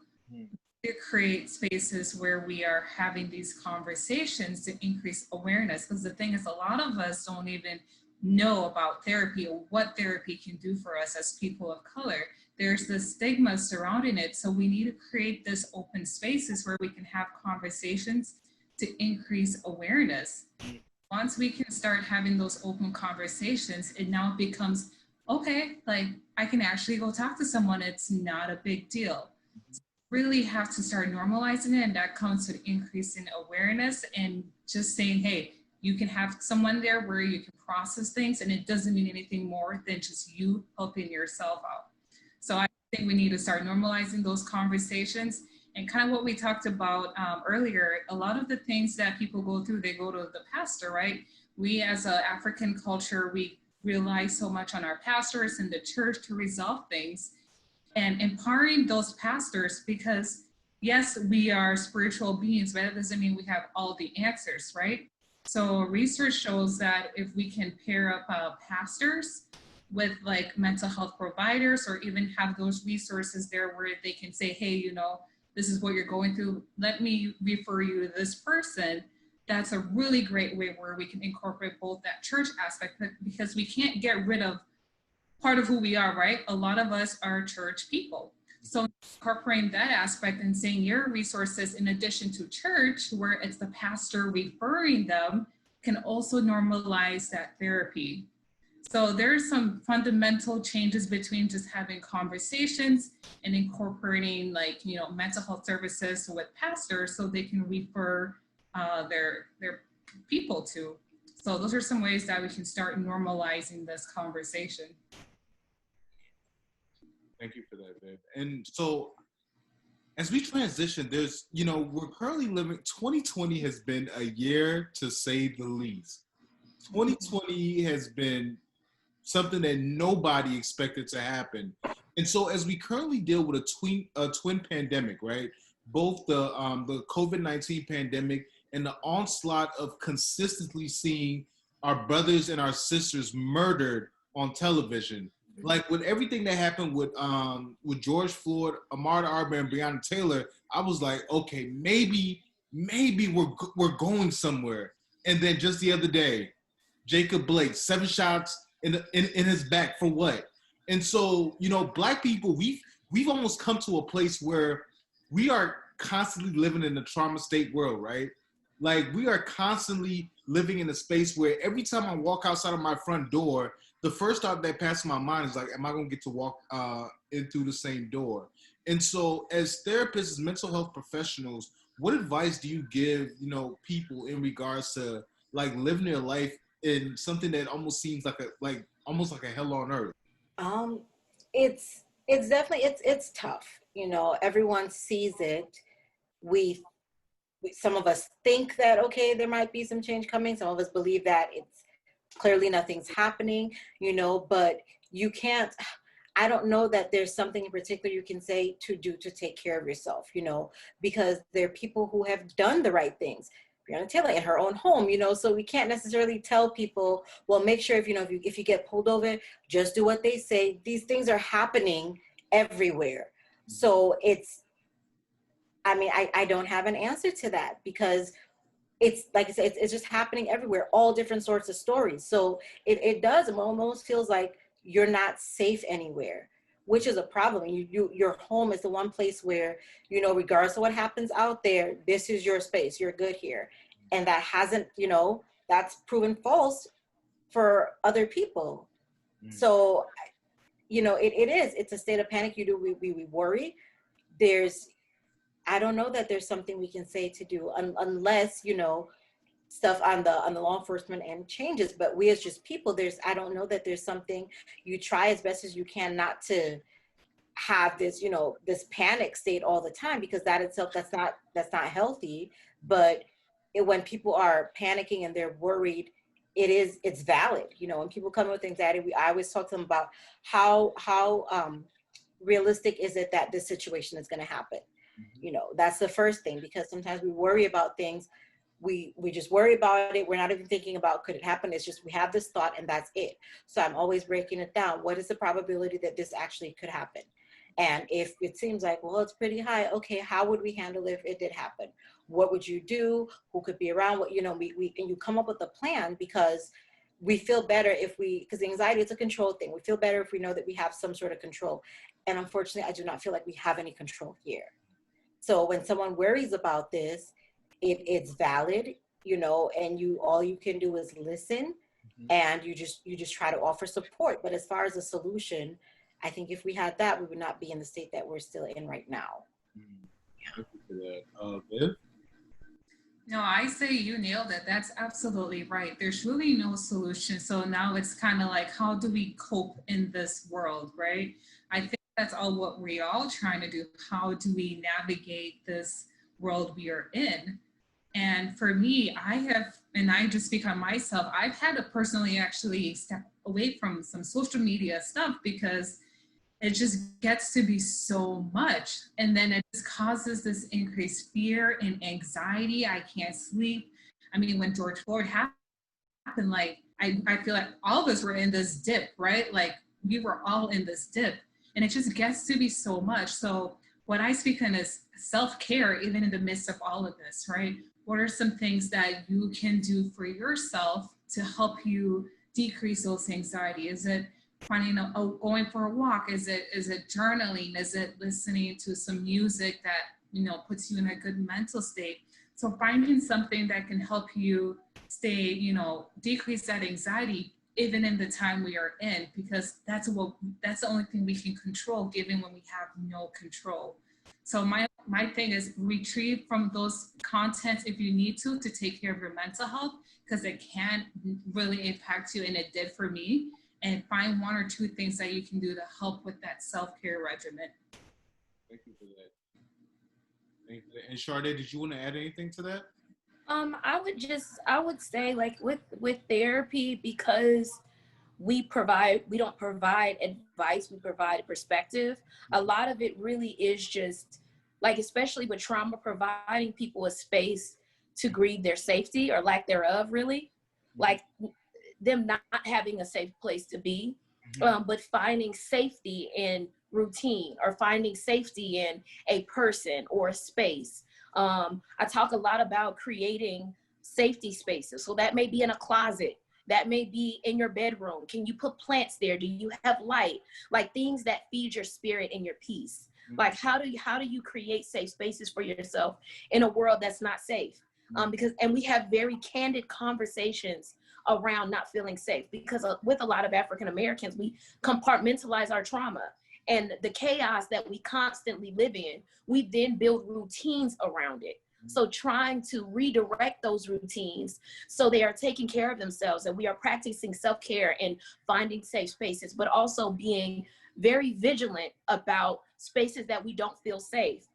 To create spaces where we are having these conversations to increase awareness. Because the thing is, a lot of us don't even know about therapy or what therapy can do for us as people of color. There's this stigma surrounding it. So we need to create this open spaces where we can have conversations to increase awareness. Once we can start having those open conversations, it now becomes, okay, like I can actually go talk to someone. It's not a big deal. So really have to start normalizing it. And that comes with increasing awareness and just saying, hey, you can have someone there where you can process things, and it doesn't mean anything more than just you helping yourself out. So I think we need to start normalizing those conversations, and kind of what we talked about earlier, a lot of the things that people go through, they go to the pastor, right? We as an African culture, we rely so much on our pastors and the church to resolve things, and empowering those pastors, because yes, we are spiritual beings, but that doesn't mean we have all the answers, right? So research shows that if we can pair up pastors with like mental health providers, or even have those resources there where they can say, hey, this is what you're going through, let me refer you to this person. That's a really great way where we can incorporate both that church aspect, because we can't get rid of part of who we are, right? A lot of us are church people. So incorporating that aspect and saying your resources in addition to church, where it's the pastor referring them, can also normalize that therapy. So there's some fundamental changes between just having conversations and incorporating like, mental health services with pastors so they can refer their people to. So those are some ways that we can start normalizing this conversation. Thank you for that, Viv. And so as we transition, there's, we're currently living, 2020 has been a year to say the least. 2020 has been something that nobody expected to happen. And so as we currently deal with a twin pandemic, right? Both the COVID-19 pandemic and the onslaught of consistently seeing our brothers and our sisters murdered on television. Like with everything that happened with George Floyd, Ahmaud Arbery, and Breonna Taylor, I was like, okay, maybe we're going somewhere. And then just the other day, Jacob Blake, 7 shots in his back for what? And so, Black people, we've almost come to a place where we are constantly living in a trauma state world, right? Like we are constantly living in a space where every time I walk outside of my front door, the first thought that passes my mind is like, am I going to get to walk in through the same door? And so as therapists, as mental health professionals, what advice do you give, people in regards to like living their life in something that almost seems like almost like a hell on earth? It's definitely, it's tough. Everyone sees it. We some of us think that, okay, there might be some change coming. Some of us believe that it's clearly nothing's happening, but you can't, I don't know that there's something in particular you can say to do to take care of yourself, because there are people who have done the right things. Breonna Taylor in her own home, you know, so we can't necessarily tell people, well, make sure if you get pulled over, just do what they say. These things are happening everywhere. So I don't have an answer to that, because it's like I said, it's just happening everywhere, all different sorts of stories. So it almost feels like you're not safe anywhere, which is a problem. Your home is the one place where, you know, regardless of what happens out there, this is your space, you're good here. And that hasn't, you know, that's proven false for other people. So, you know, it's a state of panic. We worry. I don't know that there's something we can say to do unless, you know, stuff on the law enforcement end changes. But we as just people, I don't know that there's something. You try as best as you can not to have this, you know, this panic state all the time, because that itself, that's not healthy. But when people are panicking and they're worried, it's valid. You know, when people come with anxiety, I always talk to them about how realistic is it that this situation is going to happen. You know, that's the first thing, because sometimes we worry about things. We just worry about it. We're not even thinking about, could it happen? It's just, we have this thought and that's it. So I'm always breaking it down. What is the probability that this actually could happen? And if it seems like, well, it's pretty high, okay, how would we handle it if it did happen? What would you do? Who could be around? What, you know, and you come up with a plan, because we feel better because anxiety is a control thing. We feel better if we know that we have some sort of control. And unfortunately, I do not feel like we have any control here. So when someone worries about this, it's valid, you know, and all you can do is listen, and you just try to offer support. But as far as a solution, I think if we had that, we would not be in the state that we're still in right now. Thank you for that. Viv? No, I say you nailed it. That's absolutely right. There's really no solution. So now it's kind of like, how do we cope in this world, right? I think that's all what we're all trying to do. How do we navigate this world we are in? And for me, I just speak on myself, I've had to personally actually step away from some social media stuff, because it just gets to be so much. And then it just causes this increased fear and anxiety. I can't sleep. I mean, when George Floyd happened, like, I feel like all of us were in this dip, right? Like, we were all in this dip, and it just gets to be so much. So what I speak on is self-care, even in the midst of all of this, right? What are some things that you can do for yourself to help you decrease those anxiety? Is it going for a walk? Is it journaling? Is it listening to some music that, you know, puts you in a good mental state? So finding something that can help you stay, you know, decrease that anxiety, even in the time we are in, because that's the only thing we can control, given when we have no control. So my thing is, retrieve from those contents if you need to take care of your mental health, because it can really impact you, and it did for me. And find one or two things that you can do to help with that self-care regimen. Thank you for that. Thank you. And Sharde, did you want to add anything to that? I would say, like, with therapy, because we don't provide advice, we provide perspective. A lot of it really is just, like, especially with trauma, providing people a space to grieve their safety or lack thereof, really. Like, them not having a safe place to be, but finding safety in routine, or finding safety in a person or a space. I talk a lot about creating safety spaces. So that may be in a closet, that may be in your bedroom. Can you put plants there? Do you have light? Like, things that feed your spirit and your peace. Like, how do you create safe spaces for yourself in a world that's not safe? And we have very candid conversations around not feeling safe, because with a lot of African Americans, we compartmentalize our trauma and the chaos that we constantly live in. We then build routines around it. So trying to redirect those routines so they are taking care of themselves, and we are practicing self-care and finding safe spaces, but also being very vigilant about spaces that we don't feel safe.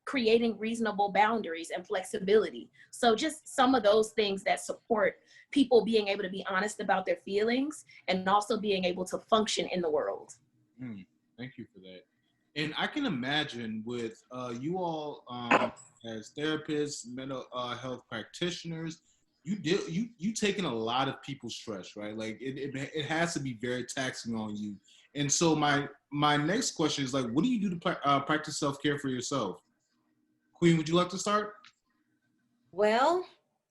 Creating reasonable boundaries and flexibility. So just some of those things that support people being able to be honest about their feelings, and also being able to function in the world. Thank you for that. And I can imagine with you all as therapists, mental health practitioners, you taking a lot of people's stress, right? Like it has to be very taxing on you. And so my next question is like, what do you do to practice self-care for yourself? Queen, would you like to start? Well,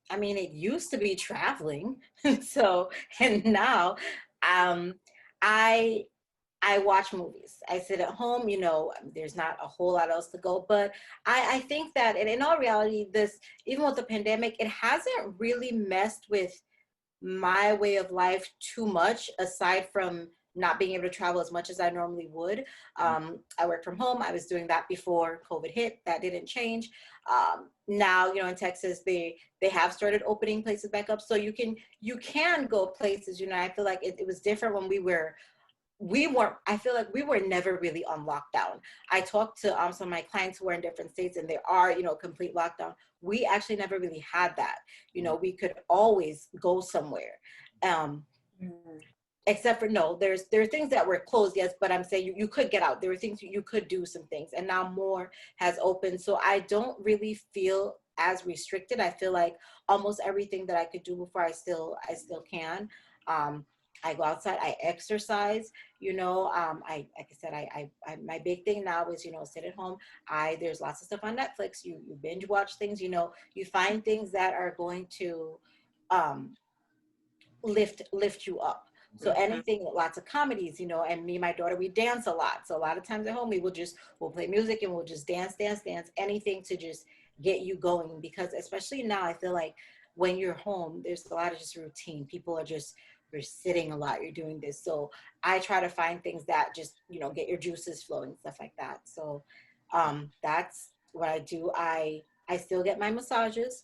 I mean, it used to be traveling. So, and now, um, I I watch movies. I sit at home, there's not a whole lot else to go. But I think that, and in all reality, this, even with the pandemic, it hasn't really messed with my way of life too much, aside from not being able to travel as much as I normally would. I work from home. I was doing that before COVID hit. That didn't change. Now, in Texas, they have started opening places back up, so you can go places. I feel like it was different when I feel like we were never really on lockdown. I talked to some of my clients who are in different states, and there are, complete lockdown. We actually never really had that. We could always go somewhere. Except for, no, there are things that were closed, yes, but I'm saying you could get out. There were things you could do some things, and now more has opened. So I don't really feel as restricted. I feel like almost everything that I could do before, I still can. I go outside, I exercise, like I said, I my big thing now is, sit at home. There's lots of stuff on Netflix. You binge watch things, you find things that are going to lift you up. So anything, lots of comedies, and me and my daughter, we dance a lot. So a lot of times at home, we'll play music and we'll just dance, anything to just get you going. Because especially now, I feel like when you're home, there's a lot of just routine. People are just, you're sitting a lot, you're doing this. So I try to find things that just, get your juices flowing, stuff like that. So that's what I do. I still get my massages.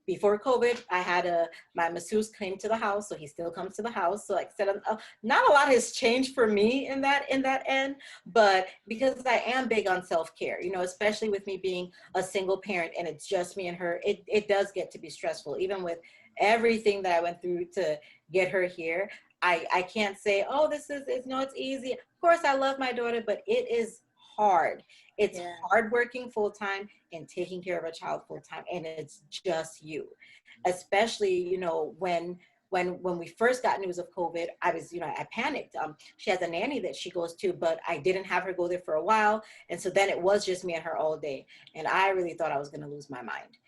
Before COVID, I had my masseuse came to the house, so he still comes to the house. So like I said, not a lot has changed for me in that end, but because I am big on self-care, especially with me being a single parent and it's just me and her, it does get to be stressful. Even with everything that I went through to get her here, I can't say, oh, it's easy. Of course, I love my daughter, but it is hard. It's hard working full time and taking care of a child full time, and it's just you. Especially, when we first got news of COVID, I panicked. She has a nanny that she goes to, but I didn't have her go there for a while, and so then it was just me and her all day, and I really thought I was going to lose my mind.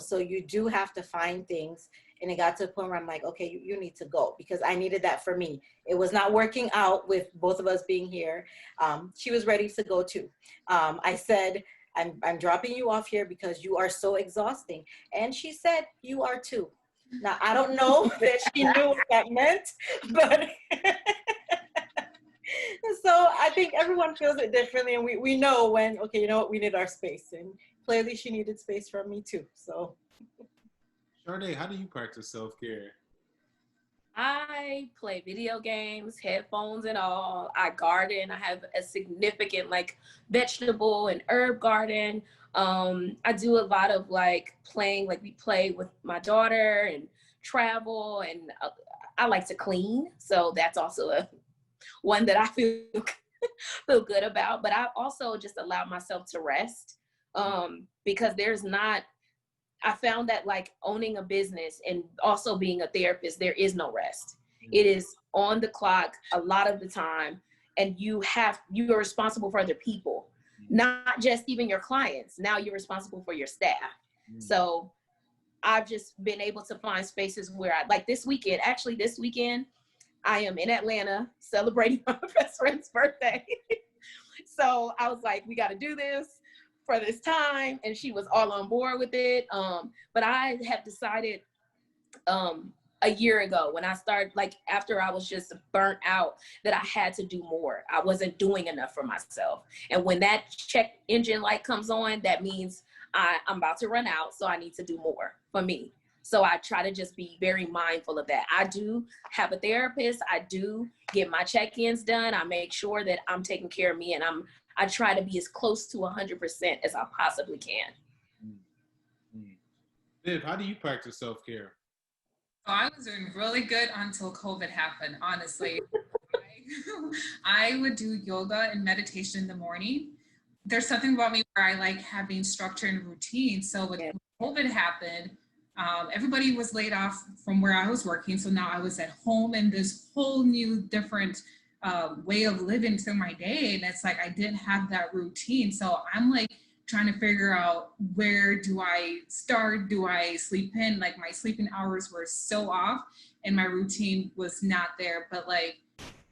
So you do have to find things. And it got to a point where I'm like, okay, you need to go, because I needed that for me. It was not working out with both of us being here. She was ready to go too. I said, I'm dropping you off here because you are so exhausting. And she said, you are too. Now, I don't know that she knew what that meant, but so I think everyone feels it differently. And we know when, okay, you know what, we need our space. And clearly she needed space from me too, so. Sharde, how do you practice self-care? I play video games, headphones and all. I garden. I have a significant vegetable and herb garden. I do a lot of playing, we play with my daughter and travel, and I like to clean. So that's also one that I feel good about. But I also just allow myself to rest because I found that owning a business and also being a therapist, there is no rest. It is on the clock a lot of the time. And you're responsible for other people, not just even your clients. Now you're responsible for your staff. So I've just been able to find spaces where this weekend, I am in Atlanta celebrating my best friend's birthday. So I was like, we got to do this for this time, and she was all on board with it. But I have decided a year ago when I started, after I was just burnt out, that I had to do more. I wasn't doing enough for myself. And when that check engine light comes on, that means I'm about to run out, so I need to do more for me. So I try to just be very mindful of that. I do have a therapist. I do get my check-ins done. I make sure that I'm taking care of me, and I try to be as close to 100% as I possibly can. Viv, how do you practice self-care? I was doing really good until COVID happened, honestly. I I would do yoga and meditation in the morning. There's something about me where I like having structure and routine. So when COVID happened, everybody was laid off from where I was working. So now I was at home in this whole new different way of living through my day. And it's like, I didn't have that routine. So I'm like trying to figure out, where do I start? Do I sleep in? Like my sleeping hours were so off and my routine was not there. But like,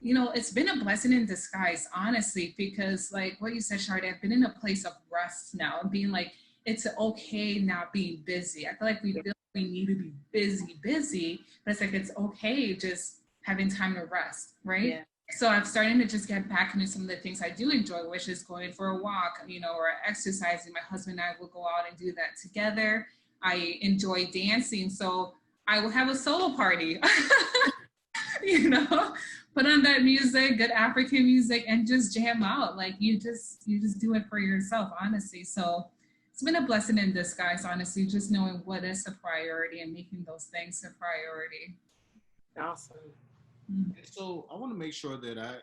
you know, it's been a blessing in disguise, honestly, because like what you said, Sharde, I've been in a place of rest now and being like, it's okay not being busy. I feel like we feel like we need to be busy, but it's like, it's okay just having time to rest, right? Yeah. So I'm starting to just get back into some of the things I do enjoy, which is going for a walk, you know, or exercising. My husband and I will go out and do that together. I enjoy dancing, so I will have a solo party, you know, put on that music, good African music, and just jam out. Like you just do it for yourself, honestly. So it's been a blessing in disguise, honestly, just knowing what is a priority and making those things a priority. Awesome. So I want to make sure that I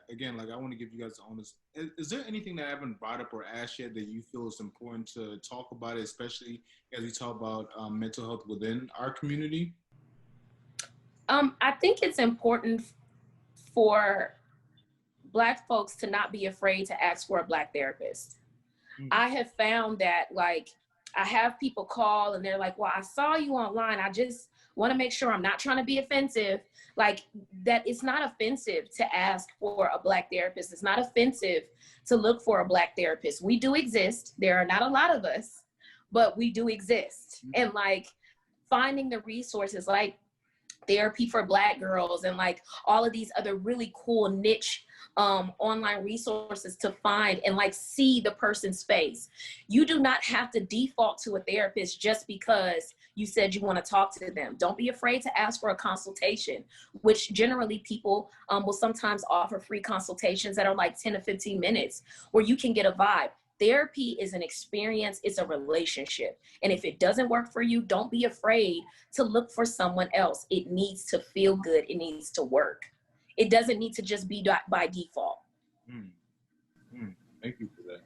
want to give you guys the honest. Is there anything that I haven't brought up or asked yet that you feel is important to talk about, especially as we talk about mental health within our community? I think it's important for Black folks to not be afraid to ask for a Black therapist. I have found that, like, I have people call and they're like, well, I saw you online. I just want to make sure I'm not trying to be offensive. Like, that it's not offensive to ask for a Black therapist. It's not offensive to look for a Black therapist. We do exist. There are not a lot of us, but we do exist. And like finding the resources like therapy for Black girls and like all of these other really cool niche online resources to find and like see the person's face. You do not have to default to a therapist just because you said you want to talk to them. Don't be afraid to ask for a consultation, which generally people will sometimes offer free consultations that are like 10 to 15 minutes where you can get a vibe. Therapy is an experience, it's a relationship. And if it doesn't work for you, don't be afraid to look for someone else. It needs to feel good, it needs to work. It doesn't need to just be by default. Thank you for that.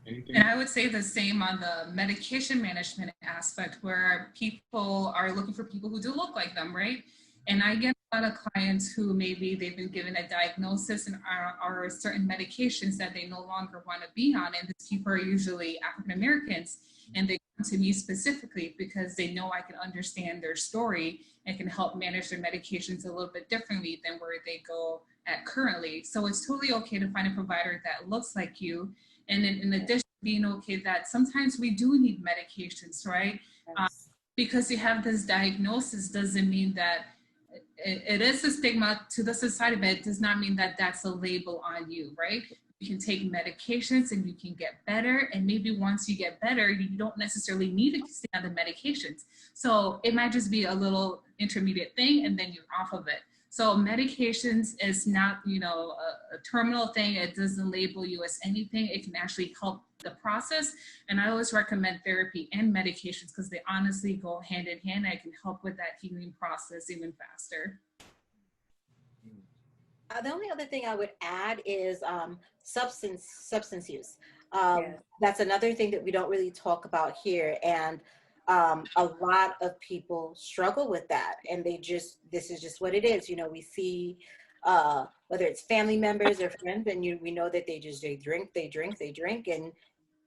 Anything? And I would say the same on the medication management aspect, where people are looking for people who do look like them, right? And I get a lot of clients who maybe they've been given a diagnosis and are certain medications that they no longer want to be on. And these people are usually African Americans, and they come to me specifically because they know I can understand their story and can help manage their medications a little bit differently than where they go at currently. So it's totally okay to find a provider that looks like you. And then in addition, being okay that sometimes we do need medications, right? Because you have this diagnosis doesn't mean that it is a stigma to the society, but it does not mean that that's a label on you, right? You can take medications and you can get better. And maybe once you get better, you don't necessarily need to stay on the medications. So it might just be a little intermediate thing and then you're off of it. So medications is not, you know, a terminal thing. It doesn't label you as anything. It can actually help the process. And I always recommend therapy and medications because they honestly go hand in hand. I can help with that healing process even faster. The only other thing I would add is substance use. That's another thing that we don't really talk about here. And a lot of people struggle with that, and this is just what it is. You know, we see whether it's family members or friends, and we know that they drink, and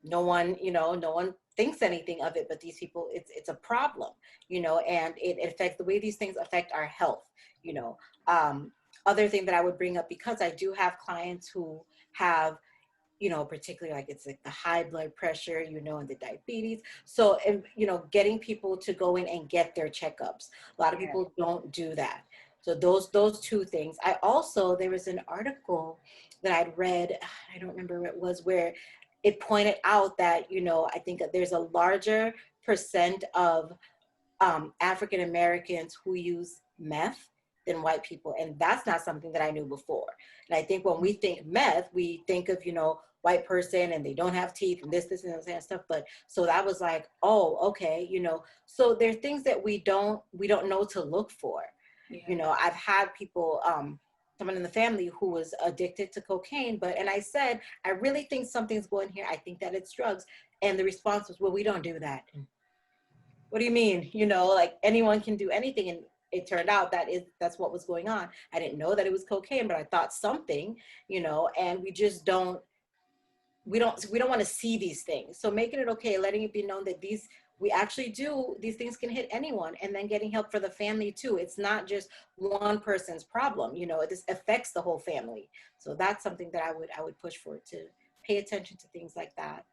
no one thinks anything of it, but these people, it's a problem, you know, and it affects the way these things affect our health, you know. Other thing that I would bring up, because I do have clients who have, you know, particularly like it's like the high blood pressure, you know, and the diabetes. So, and, you know, getting people to go in and get their checkups. A lot of people don't do that. So those two things. There was an article that I'd read, I don't remember what it was, where it pointed out that, you know, I think there's a larger percent of African Americans who use meth than white people. And that's not something that I knew before. And I think when we think meth, we think of, you know, white person and they don't have teeth and this and that stuff. But so that was like, oh, okay, you know, so there are things that we don't know to look for. You know, I've had people someone in the family who was addicted to cocaine, and I said, I really think something's going here. I think that it's drugs. And the response was, well, we don't do that. What do you mean? Like anyone can do anything. And it turned out that's what was going on. I didn't know that it was cocaine, but I thought something, and we don't want to see these things. So making it okay, letting it be known that these things can hit anyone, and then getting help for the family too. It's not just one person's problem, this affects the whole family. So that's something that I would push for, to pay attention to things like that.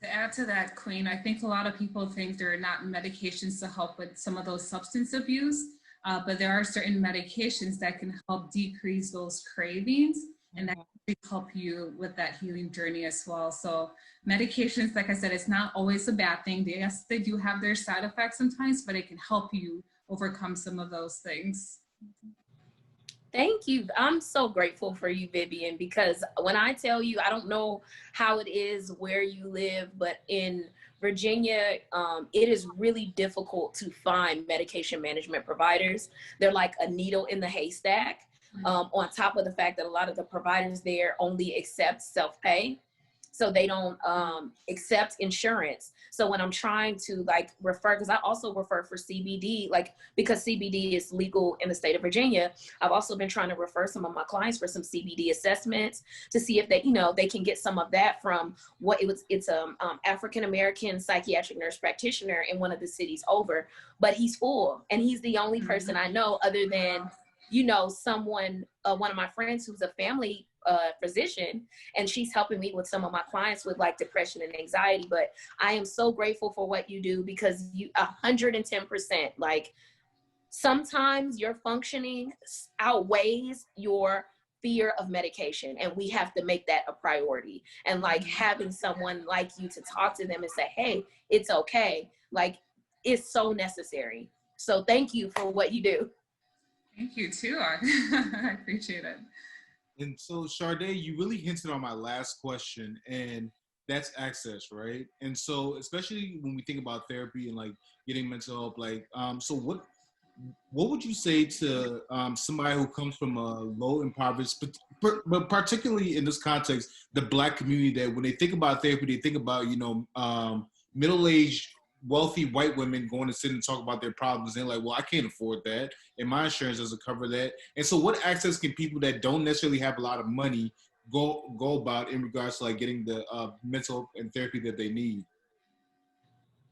To add to that, Queen, I think a lot of people think there are not medications to help with some of those substance abuse, but there are certain medications that can help decrease those cravings, and that can help you with that healing journey as well. So medications, like I said, it's not always a bad thing. Yes, they do have their side effects sometimes, but it can help you overcome some of those things. Thank you. I'm so grateful for you, Vivian, because when I tell you, I don't know how it is where you live, but in Virginia, it is really difficult to find medication management providers. They're like a needle in the haystack, on top of the fact that a lot of the providers there only accept self-pay. So they don't accept insurance. So when I'm trying to like refer, because I also refer for CBD, like because CBD is legal in the state of Virginia, I've also been trying to refer some of my clients for some CBD assessments to see if they, they can get some of that from it's a African-American psychiatric nurse practitioner in one of the cities over, but he's full, and he's the only person I know other than, someone, one of my friends who's a family physician, and she's helping me with some of my clients with like depression and anxiety. But I am so grateful for what you do, because you 110%, like sometimes your functioning outweighs your fear of medication, and we have to make that a priority. And like having someone like you to talk to them and say, hey, it's okay, like it's so necessary. So thank you for what you do. Thank you too. I appreciate it. And so, Sharde, you really hinted on my last question, and that's access, right? And so, especially when we think about therapy and like getting mental help, like, so what would you say to somebody who comes from a low impoverished, but particularly in this context, the Black community, that when they think about therapy, they think about, middle-aged, wealthy white women going to sit and talk about their problems, and like, well, I can't afford that, and my insurance doesn't cover that. And so what access can people that don't necessarily have a lot of money go about in regards to like getting the mental and therapy that they need?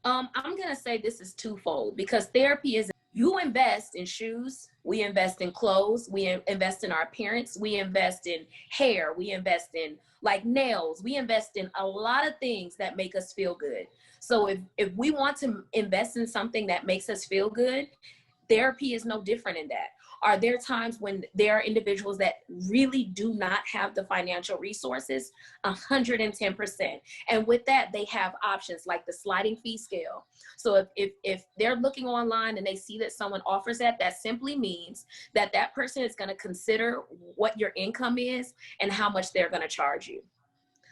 I'm gonna say this is twofold, because therapy is, you invest in shoes, we invest in clothes, we invest in our appearance, we invest in hair, we invest in like nails, we invest in a lot of things that make us feel good. So if we want to invest in something that makes us feel good, therapy is no different in that. Are there times when there are individuals that really do not have the financial resources? 110%. And with that, they have options like the sliding fee scale. So if they're looking online and they see that someone offers that, that simply means that that person is going to consider what your income is and how much they're going to charge you.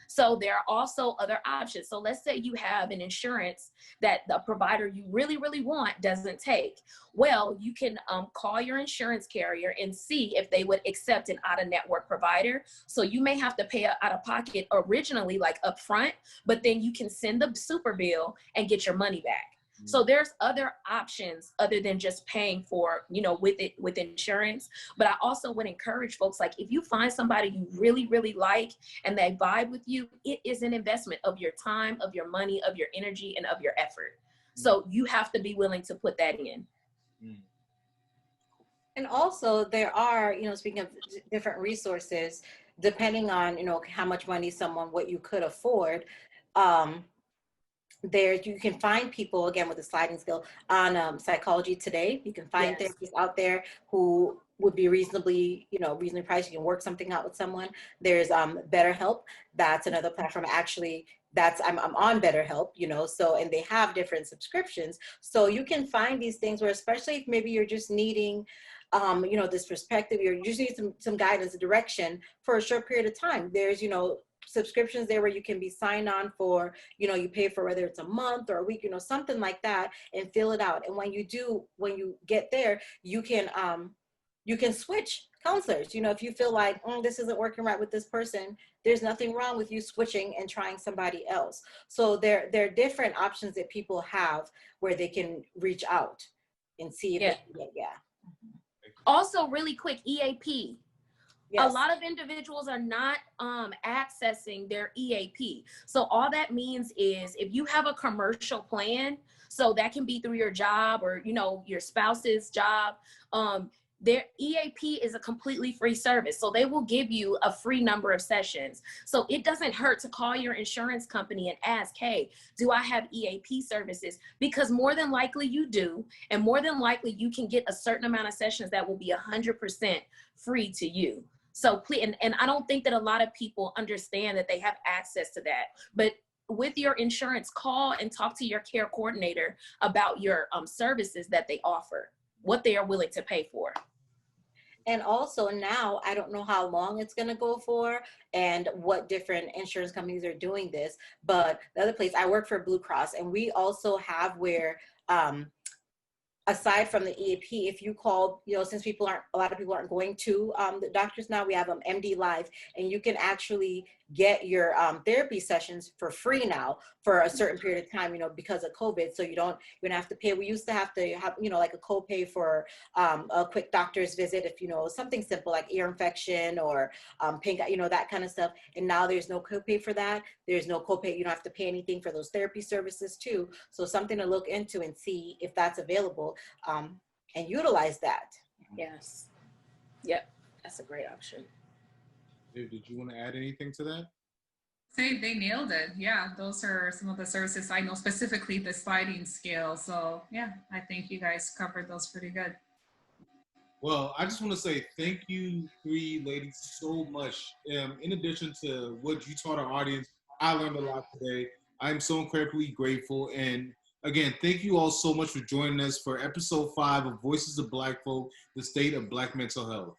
So there are also other options. So let's say you have an insurance that the provider you really, really want doesn't take. Well, you can call your insurance carrier and see if they would accept an out-of-network provider. So you may have to pay out of pocket originally, like upfront, but then you can send the super bill and get your money back. So there's other options other than just paying for, with insurance. But I also would encourage folks, like if you find somebody you really, really like and they vibe with you, it is an investment of your time, of your money, of your energy, and of your effort. So you have to be willing to put that in. And also there are, speaking of different resources, depending on, how much money what you could afford, there you can find people, again, with a sliding scale on Psychology Today. You can find therapists out there who would be reasonably priced. You can work something out with someone. There's BetterHelp. That's another platform. Actually, I'm on BetterHelp, so, and they have different subscriptions. So you can find these things where, especially if maybe you're just needing this perspective, you just need some guidance, a direction for a short period of time. There's, subscriptions there where you can be signed on for, you pay for whether it's a month or a week, something like that, and fill it out. And when you get there, you can switch counselors. You know, if you feel like this isn't working right with this person, there's nothing wrong with you switching and trying somebody else. So there are different options that people have where they can reach out and see if Also, really quick, EAP. Yes. A lot of individuals are not accessing their EAP. So all that means is if you have a commercial plan, so that can be through your job or, you know, your spouse's job, their EAP is a completely free service. So they will give you a free number of sessions. So it doesn't hurt to call your insurance company and ask, hey, do I have EAP services? Because more than likely you do. And more than likely you can get a certain amount of sessions that will be 100% free to you. So please, and I don't think that a lot of people understand that they have access to that. But with your insurance, call and talk to your care coordinator about your services that they offer, what they are willing to pay for. And also now, I don't know how long it's going to go for and what different insurance companies are doing this, but the other place, I work for Blue Cross, and we also have where, aside from the EAP, if you call, you know, since a lot of people aren't going to the doctors now, we have MD Live, and you can actually get your therapy sessions for free now for a certain period of time, you know, because of COVID. So you don't have to pay. We used to have, you know, like a copay for a quick doctor's visit, if, you know, something simple like ear infection or pink, you know, that kind of stuff. And now there's no copay for that. There's no copay. You don't have to pay anything for those therapy services too. So something to look into and see if that's available and utilize that. Yes. Yep. That's a great option. Did you want to add anything to that? They nailed it. Yeah, those are some of the services I know, specifically the sliding scale. So yeah, I think you guys covered those pretty good. Well, I just want to say thank you three ladies so much. In addition to what you taught our audience, I learned a lot today. I'm so incredibly grateful. And again, thank you all so much for joining us for episode 5 of Voices of Black Folk, the State of Black Mental Health.